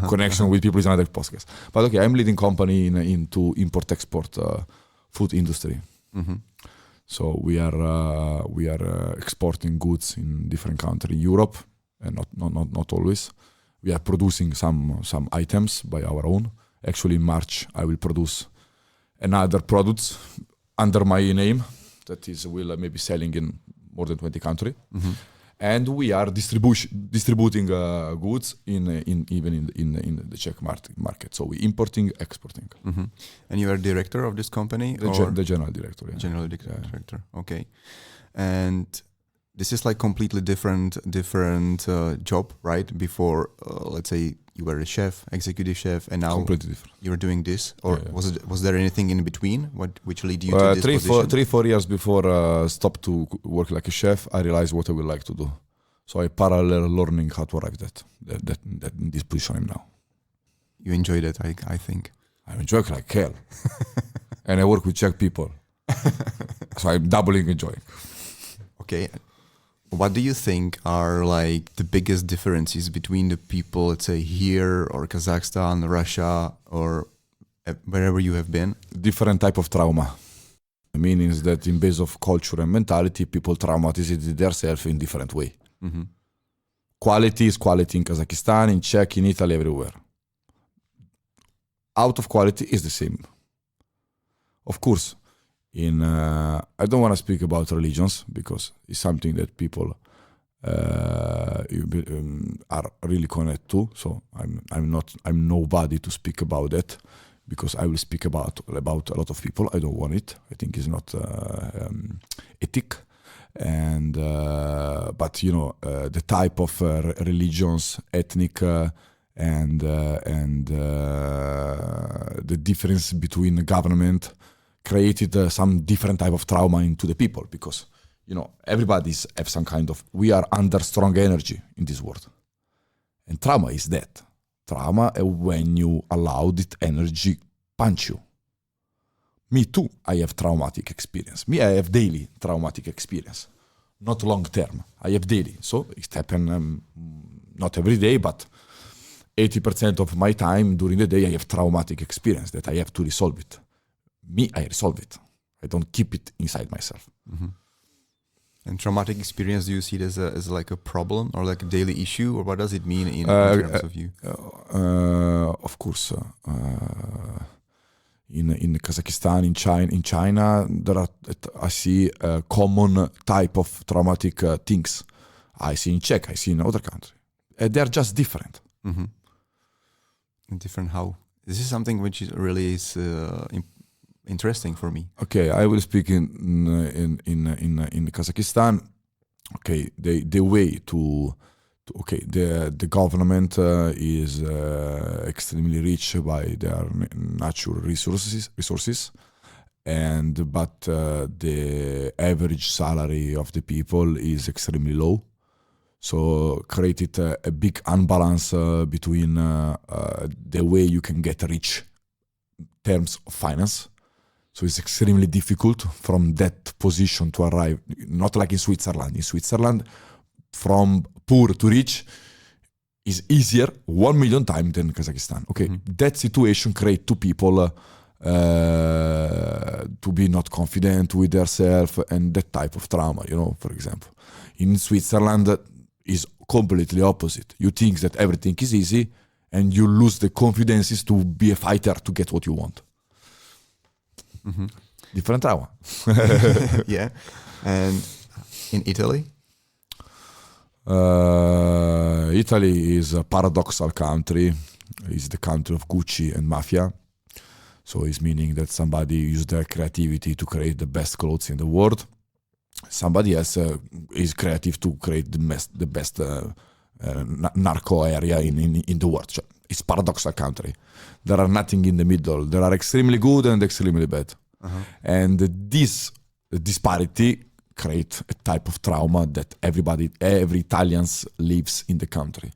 Speaker 2: Connection with people is another podcast. But okay, I'm leading company into import-export food industry. So we are exporting goods in different countries, Europe, and not always. We are producing some items by our own. Actually, in March I will produce another products under my name that will maybe selling in more than 20 countries. And we are distributing goods even in the Czech market. So we importing, exporting.
Speaker 1: And you are director of this company?
Speaker 2: The general director. Yeah.
Speaker 1: General director. Okay. And this is like completely different job, right? Before, let's say you were a chef, executive chef, and now
Speaker 2: completely different.
Speaker 1: You're doing this, or was there anything in between? Which lead you to this position?
Speaker 2: 3-4 years before stop to work like a chef, I realized what I would like to do. So I parallel learning how to arrive that in this position I'm now.
Speaker 1: You enjoyed it, I think.
Speaker 2: I enjoy it like hell, and I work with Czech people, so I'm doubling enjoying.
Speaker 1: Okay. What do you think are like the biggest differences between the people, let's say here or Kazakhstan, Russia, or wherever you have been?
Speaker 2: Different type of trauma. Meaning that in base of culture and mentality, people traumatize themselves in different way. Quality is quality in Kazakhstan, in Czech, in Italy, everywhere. Out of quality is the same. Of course. I don't want to speak about religions because it's something that people are really connected to. So I'm nobody to speak about that because I will speak about a lot of people. I don't want it. I think it's not ethic. And but you know the type of religions, ethnic, and the difference between the government created some different type of trauma into the people because, you know, everybody's have some kind of, we are under strong energy in this world. And trauma is that. Trauma is when you allow that energy punch you. Me too, I have traumatic experience. I have daily traumatic experience. Not long term, I have daily. So it happens not every day, but 80% of my time during the day I have traumatic experience that I have to resolve it. I resolve it. I don't keep it inside myself.
Speaker 1: And traumatic experience, do you see it as like a problem or like a daily issue, or what does it mean in terms of you?
Speaker 2: Of course, in Kazakhstan, in China, there are I see a common type of traumatic things. I see in Czech, I see in other countries. They are just different.
Speaker 1: Different how? This is something which is really interesting for me.
Speaker 2: Okay, I will speak in Kazakhstan. Okay, the way to the government is extremely rich by their natural resources, but the average salary of the people is extremely low. So created a big unbalance between the way you can get rich in terms of finance. So it's extremely difficult from that position to arrive, not like in Switzerland. In Switzerland, from poor to rich is easier 1 million times than Kazakhstan. Okay, that situation create two people to be not confident with themselves and that type of trauma, for example. In Switzerland, is completely opposite. You think that everything is easy and you lose the confidence to be a fighter to get what you want. Different trauma.
Speaker 1: Yeah. And in Italy?
Speaker 2: Italy is a paradoxal country. It's the country of Gucci and mafia. So it's meaning that somebody used their creativity to create the best clothes in the world. Somebody else is creative to create the best narco area in the world. It's paradoxal country. There are nothing in the middle. There are extremely good and extremely bad. And this disparity create a type of trauma that every Italians lives in the country.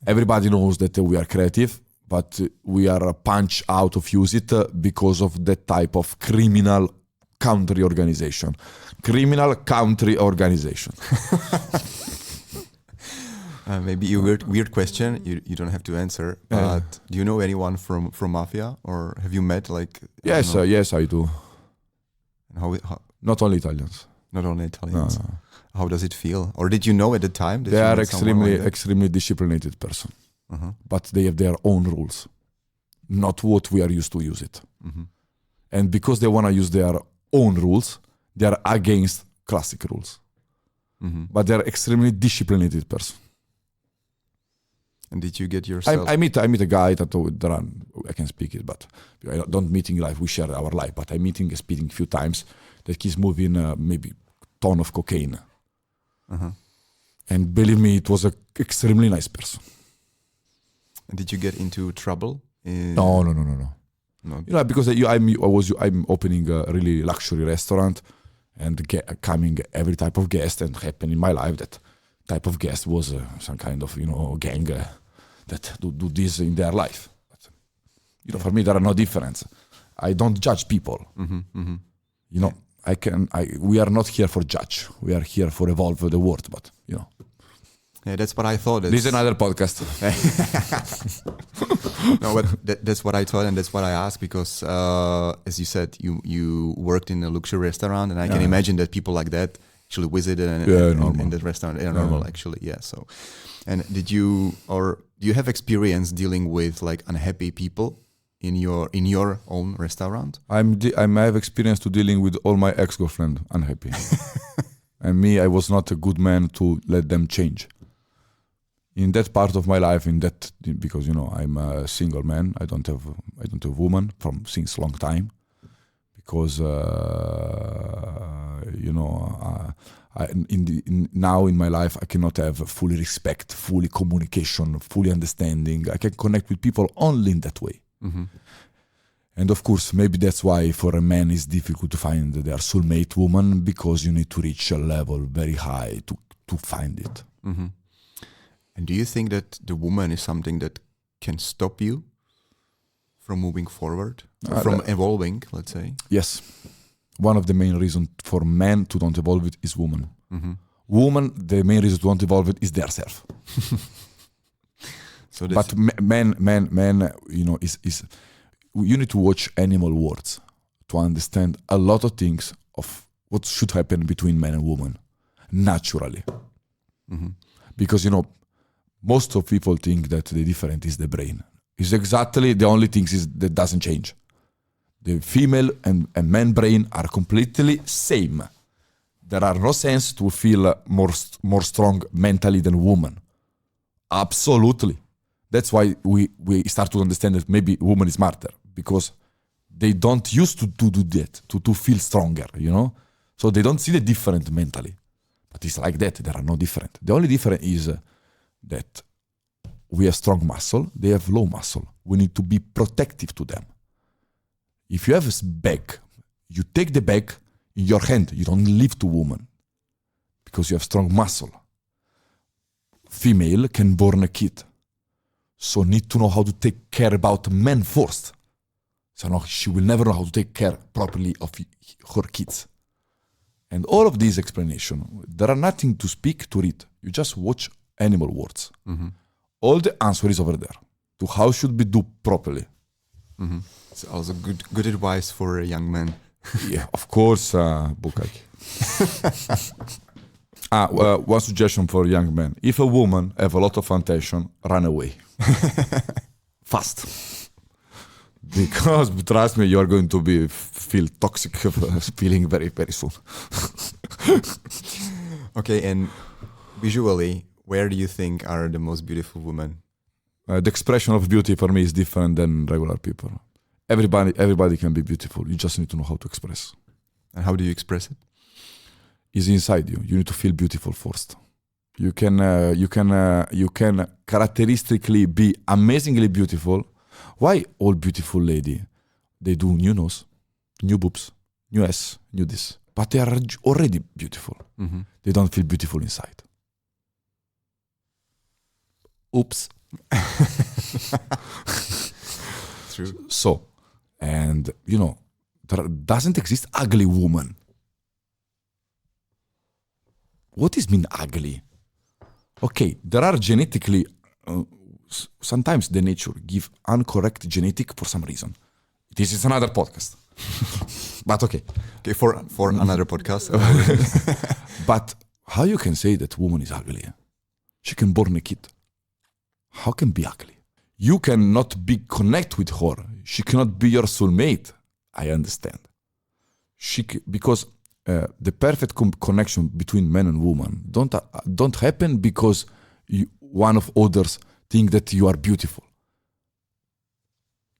Speaker 2: Everybody knows that we are creative, but we are punched out of use it because of that type of criminal country organization. Criminal country organization.
Speaker 1: Maybe a weird question. You don't have to answer. But do you know anyone from mafia, or have you met
Speaker 2: Yes, I do.
Speaker 1: And how
Speaker 2: not only Italians.
Speaker 1: Not only Italians.
Speaker 2: No.
Speaker 1: How does it feel? Or did you know at the time?
Speaker 2: They are extremely disciplined person. But they have their own rules, not what we are used to use it. And because they want to use their own rules, they are against classic rules. But they are extremely disciplined person.
Speaker 1: And did you get yourself?
Speaker 2: I meet a guy that I can speak it, but I don't meet in life. We share our life, but I meet him speaking a few times that he's moving maybe ton of cocaine. And believe me, it was an extremely nice person.
Speaker 1: And did you get into trouble?
Speaker 2: No. No. Because I'm opening a really luxury restaurant and coming every type of guest, and happened in my life that type of guest was some kind of gang that do this in their life. But, for me there are no difference. I don't judge people. We are not here for judge. We are here for evolve the world. But
Speaker 1: yeah, that's what I thought.
Speaker 2: This is another podcast.
Speaker 1: No, but that's what I thought, and that's what I asked, because as you said, you worked in a luxury restaurant, and I can imagine that people like that actually visit in that restaurant. They are normal, actually. Yeah. So, and do you have experience dealing with unhappy people in your own restaurant? I
Speaker 2: have experience to dealing with all my ex-girlfriend unhappy, and me, I was not a good man to let them change. In that part of my life, because I'm a single man, I don't have a woman since long time, because now in my life I cannot have fully respect, fully communication, fully understanding. I can connect with people only in that way. And of course, maybe that's why for a man it's difficult to find their soulmate woman, because you need to reach a level very high to find it.
Speaker 1: And do you think that the woman is something that can stop you from moving forward, from evolving, let's say?
Speaker 2: Yes. One of the main reasons for men to don't evolve it is woman. Woman, the main reason to don't evolve it is their self. But men, is you need to watch Animal Words to understand a lot of things of what should happen between men and women naturally. Because most of people think that the different is the brain. It's exactly the only thing that doesn't change. The female and man brain are completely same. There are no sense to feel more strong mentally than woman. Absolutely. That's why we start to understand that maybe woman is smarter, because they don't used to do that, to feel stronger, you know? So they don't see the difference mentally. But it's like that, they are no different. The only difference is that we have strong muscle, they have low muscle. We need to be protective to them. If you have a bag, you take the bag in your hand, you don't leave to woman because you have strong muscle. Female can born a kid, so need to know how to take care about men first. So no, she will never know how to take care properly of her kids. And all of these explanation, there are nothing to speak, to read. You just watch animal words. Mm-hmm. All the answer is over there to how should be do properly.
Speaker 1: Mm-hmm. It's also good advice for a young man.
Speaker 2: Yeah, of course, Bukaki. One suggestion for young men. If a woman have a lot of attention, run away. Fast. Because, trust me, you're going to feel toxic feeling very, very soon.
Speaker 1: Okay, and visually, where do you think are the most beautiful women?
Speaker 2: The expression of beauty for me is different than regular people. Everybody can be beautiful. You just need to know how to express.
Speaker 1: And how do you express it?
Speaker 2: It's inside you. You need to feel beautiful first. You can characteristically be amazingly beautiful. Why all beautiful lady? They do new nose, new boobs, new ass, new this. But they are already beautiful. Mm-hmm. They don't feel beautiful inside. Oops.
Speaker 1: True.
Speaker 2: So, and you know, there doesn't exist ugly woman. What is mean ugly? Okay, there are genetically, sometimes the nature give incorrect genetic for some reason. This is another podcast. But okay.
Speaker 1: Okay, for another podcast.
Speaker 2: But how you can say that woman is ugly? She can born a kid. How can be ugly? You cannot be connect with her. She cannot be your soulmate. I understand. Because the perfect connection between man and woman don't happen because one of others think that you are beautiful.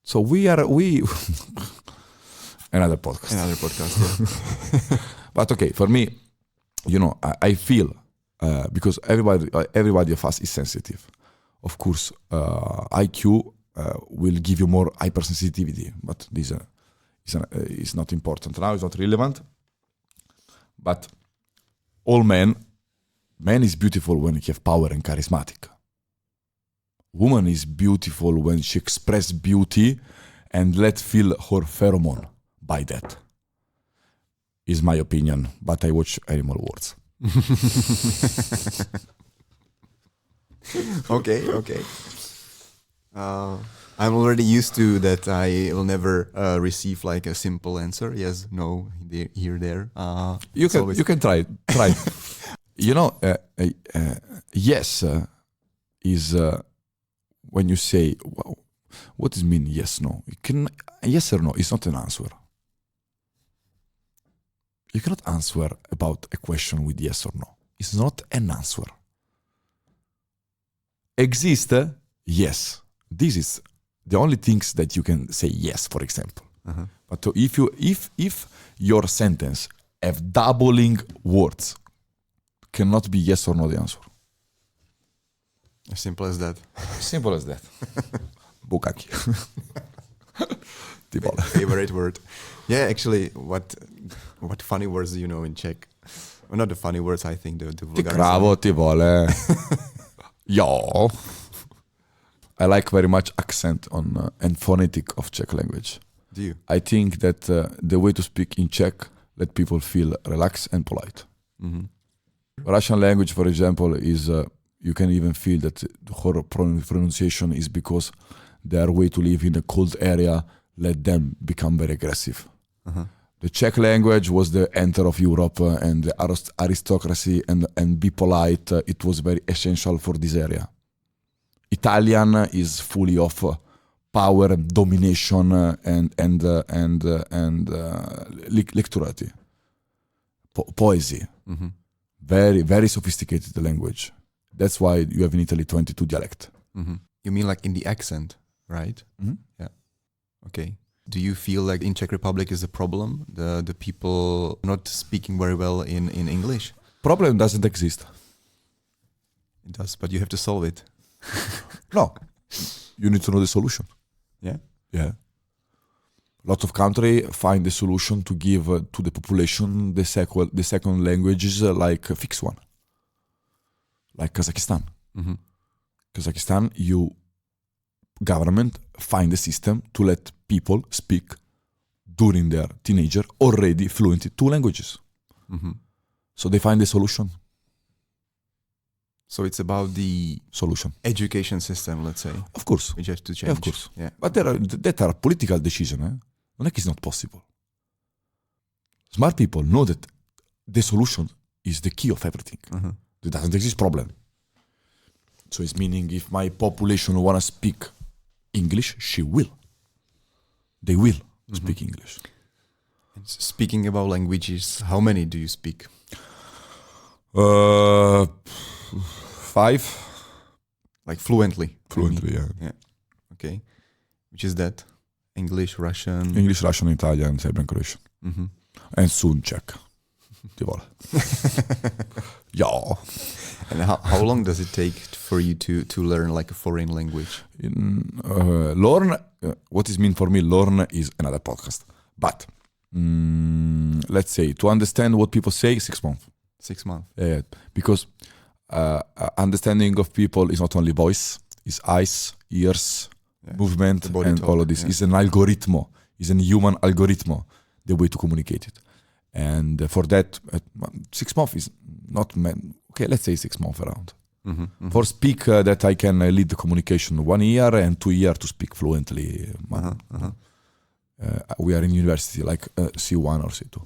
Speaker 2: So we another podcast.
Speaker 1: Another podcast. Yeah.
Speaker 2: But okay, for me, you know, I feel because everybody of us is sensitive. Of course, IQ will give you more hypersensitivity, but this is not important now. It's not relevant. But all man is beautiful when he have power and charismatic. Woman is beautiful when she express beauty and let feel her pheromone by that. Is my opinion, but I watch animal words.
Speaker 1: Okay. I'm already used to that. I will never receive like a simple answer. Yes, no, here, there.
Speaker 2: You can try. You know, yes is when you say, wow, what does mean yes, no? Yes or no is not an answer. You cannot answer about a question with yes or no. It's not an answer. Exist? Yes. This is the only things that you can say yes, for example. Uh-huh. But if your sentence have doubling words, cannot be yes or no the answer.
Speaker 1: As simple as that.
Speaker 2: Simple as that. Bukaki.
Speaker 1: Favorite word. Yeah, actually, what funny words do you know in Czech? Well, not the funny words, I think the vulgar.
Speaker 2: Ti kravo, ti vole. Yo. I like very much accent on and phonetic of Czech language.
Speaker 1: Do you?
Speaker 2: I think that the way to speak in Czech let people feel relaxed and polite. Mm-hmm. Russian language, for example, is you can even feel that her pronunciation is because their way to live in a cold area let them become very aggressive. Uh-huh. The Czech language was the enter of Europe and the aristocracy and be polite. It was very essential for this area. Italian is fully of power and domination and literature, poesy. Mm-hmm. Very, very sophisticated language. That's why you have in Italy 22 dialects.
Speaker 1: Mm-hmm. You mean like in the accent, right?
Speaker 2: Mm-hmm.
Speaker 1: Yeah. Okay. Do you feel like in Czech Republic is a problem? The people not speaking very well in English?
Speaker 2: Problem doesn't exist.
Speaker 1: It does, but you have to solve it.
Speaker 2: No, you need to know the solution.
Speaker 1: Yeah?
Speaker 2: Yeah. A lot of country find the solution to give to the population the second languages like a fixed one. Like Kazakhstan.
Speaker 1: Mm-hmm.
Speaker 2: Kazakhstan, government find a system to let people speak during their teenager already fluent in 2 languages.
Speaker 1: Mm-hmm.
Speaker 2: So they find a solution.
Speaker 1: So it's about the
Speaker 2: Solution.
Speaker 1: education system, let's say,
Speaker 2: Of course.
Speaker 1: which has to change.
Speaker 2: Yeah, of course.
Speaker 1: Yeah.
Speaker 2: But that are political decision. Non è che it's not possible. Smart people know that the solution is the key of everything.
Speaker 1: Mm-hmm.
Speaker 2: There doesn't exist problem. So it's meaning if my population wanna speak English, they will speak English.
Speaker 1: And speaking about languages, how many do you speak?
Speaker 2: 5
Speaker 1: Like fluently?
Speaker 2: fluently, yeah.
Speaker 1: Yeah. Okay. Which is that? English, Russian?
Speaker 2: English, Russian, Italian, Serbian, Croatian.
Speaker 1: Mm-hmm.
Speaker 2: And soon Czech. Ti vole. Yeah.
Speaker 1: And how long does it take for you to learn like a foreign language?
Speaker 2: Learn, what is mean for me, learn is another podcast. But let's say to understand what people say, 6 months.
Speaker 1: 6 months.
Speaker 2: Yeah, because understanding of people is not only voice, it's eyes, ears, movement, and all of this.
Speaker 1: Yeah.
Speaker 2: It's an algorithm. It's a human algorithm, the way to communicate it. And for that, 6 months is not meant. Okay, let's say 6 months around.
Speaker 1: Mm-hmm, mm-hmm.
Speaker 2: For speak that I can lead the communication 1 year and 2 years to speak fluently. We are in university, like C1 or C2.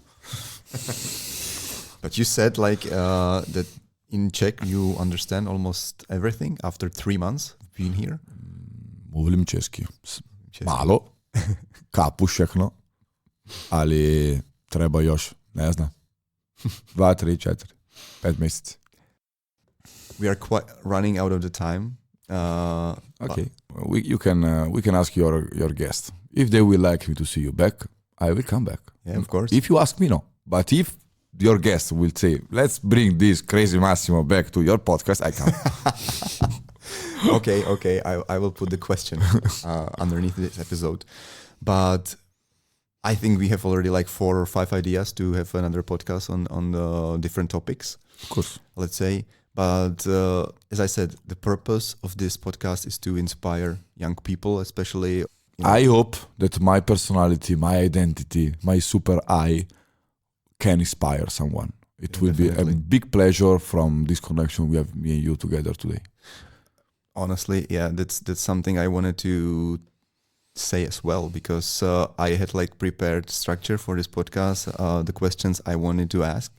Speaker 1: But you said like that in Czech you understand almost everything after 3 months being here?
Speaker 2: Mluvím česky. Málo. Kápu všechno. Ali treba još, ne znam. 2, 3, 4, 5 mjeseci.
Speaker 1: We are quite running out of the time.
Speaker 2: Okay. We can ask your guest. If they will like me to see you back, I will come back.
Speaker 1: Yeah, of course.
Speaker 2: If you ask me, no. But if your guest will say, let's bring this crazy Massimo back to your podcast, I come.
Speaker 1: Okay. I will put the question underneath this episode. But I think we have already like 4 or 5 ideas to have another podcast on the different topics.
Speaker 2: Of course.
Speaker 1: Let's say. But as I said, the purpose of this podcast is to inspire young people, especially.
Speaker 2: I hope that my personality, my identity, my super I can inspire someone. It will definitely be a big pleasure from this connection we have, me and you together today.
Speaker 1: Honestly, yeah, that's something I wanted to say as well, because I had like prepared structure for this podcast, the questions I wanted to ask,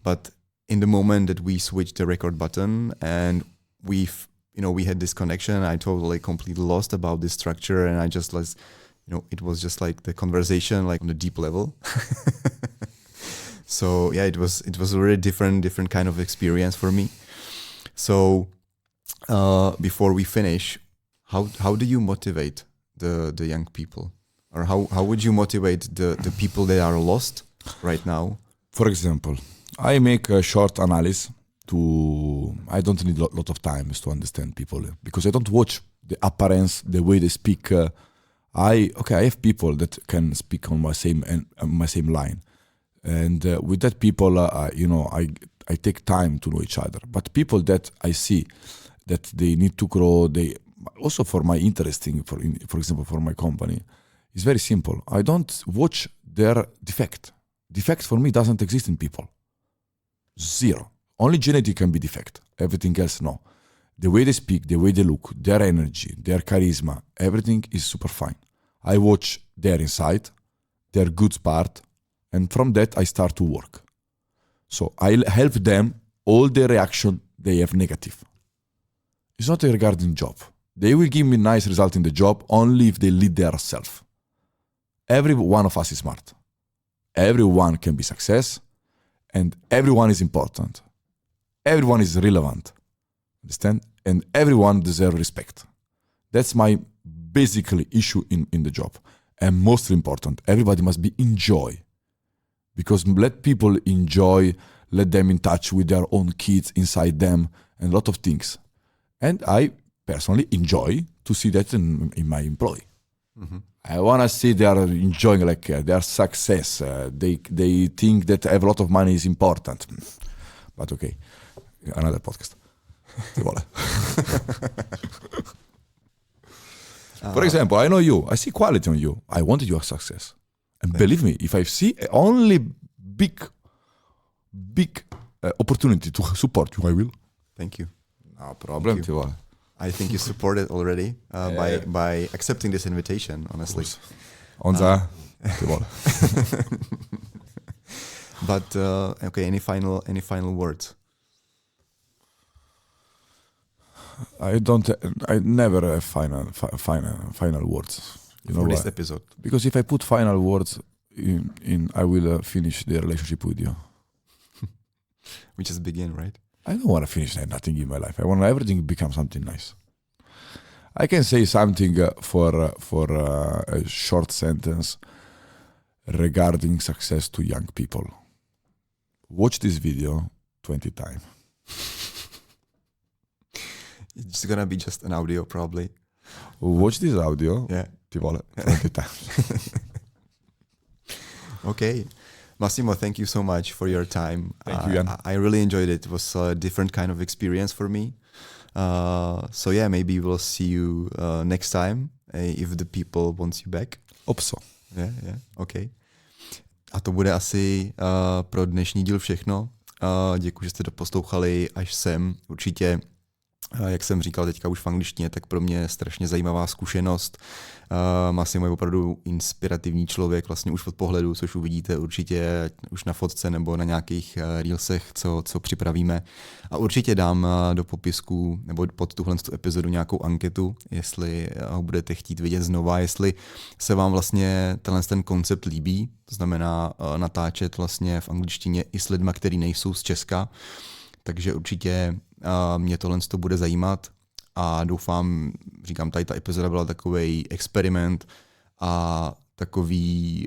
Speaker 1: but in the moment that we switched the record button and we had this connection, I totally completely lost about this structure, and I just it was just like the conversation like on a deep level. So yeah, it was a really different kind of experience for me. So before we finish, how do you motivate the young people, or how would you motivate the people that are lost right now?
Speaker 2: For example, I make a short analysis I don't need a lot of time to understand people, because I don't watch the appearance, the way they speak. I have people that can speak on my same line, and with that people, I take time to know each other. But people that I see that they need to grow, they also for my interesting, for example, for my company, it's very simple. I don't watch their defect. Defect for me doesn't exist in people. 0. Only genetic can be defect. Everything else, no. The way they speak, the way they look, their energy, their charisma, everything is super fine. I watch their inside, their good part, and from that I start to work. So I help them all the reaction they have negative. It's not regarding job. They will give me nice result in the job only if they lead themselves. Every one of us is smart. Everyone can be success, and everyone is important. Everyone is relevant. Understand? And everyone deserves respect. That's my basically issue in the job. And most important, everybody must be enjoy. Because let people enjoy, let them in touch with their own kids inside them, and a lot of things. And I personally enjoy to see that in my employee. Mm-hmm. I want to see they are enjoying like their success. They think that have a lot of money is important. But okay, another podcast. For example, I know you. I see quality on you. I wanted your success. And believe me, if I see only big opportunity to support you, I will.
Speaker 1: Thank you.
Speaker 2: No problem.
Speaker 1: I think you supported already by accepting this invitation, honestly. But okay, any final words?
Speaker 2: I never have final words. You know
Speaker 1: for this
Speaker 2: why?
Speaker 1: episode.
Speaker 2: Because if I put final words in I will finish the relationship with you.
Speaker 1: We just begin, right?
Speaker 2: I don't want to finish nothing in my life. I want everything become something nice. I can say something for a short sentence regarding success to young people. Watch this video 20 times.
Speaker 1: It's gonna be just an audio, probably.
Speaker 2: Watch this audio.
Speaker 1: Yeah.
Speaker 2: 20 times.
Speaker 1: Okay. Massimo, thank you so much for your time.
Speaker 2: Thank you, Jan.
Speaker 1: I really enjoyed it. It was a different kind of experience for me. So yeah, maybe we'll see you next time if the people wants you back.
Speaker 2: Hope so.
Speaker 1: Yeah, okay. A to bude asi pro dnešní díl všechno. Děkuji, že jste doposlouchali až sem. Určitě, jak jsem říkal teďka už v angličtině, tak pro mě je strašně zajímavá zkušenost. Massimo je opravdu inspirativní člověk, vlastně už od pohledu, což uvidíte určitě už na fotce nebo na nějakých reelsech, co připravíme. A určitě dám do popisku nebo pod tuhle epizodu nějakou anketu, jestli ho budete chtít vidět znova, jestli se vám vlastně ten koncept líbí, to znamená natáčet vlastně v angličtině i s lidma, který nejsou z Česka. Takže určitě mě tohle bude zajímat a doufám, říkám, tady ta epizoda byla takovej experiment a takový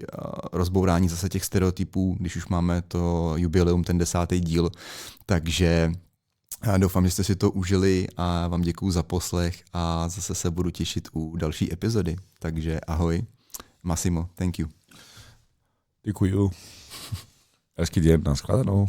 Speaker 1: rozbourání zase těch stereotypů, když už máme to jubileum, ten 10. díl. Takže doufám, že jste si to užili a vám děkuju za poslech a zase se budu těšit u další epizody. Takže ahoj. Massimo, thank you.
Speaker 2: Děkuju. Hezký den, nashledanou.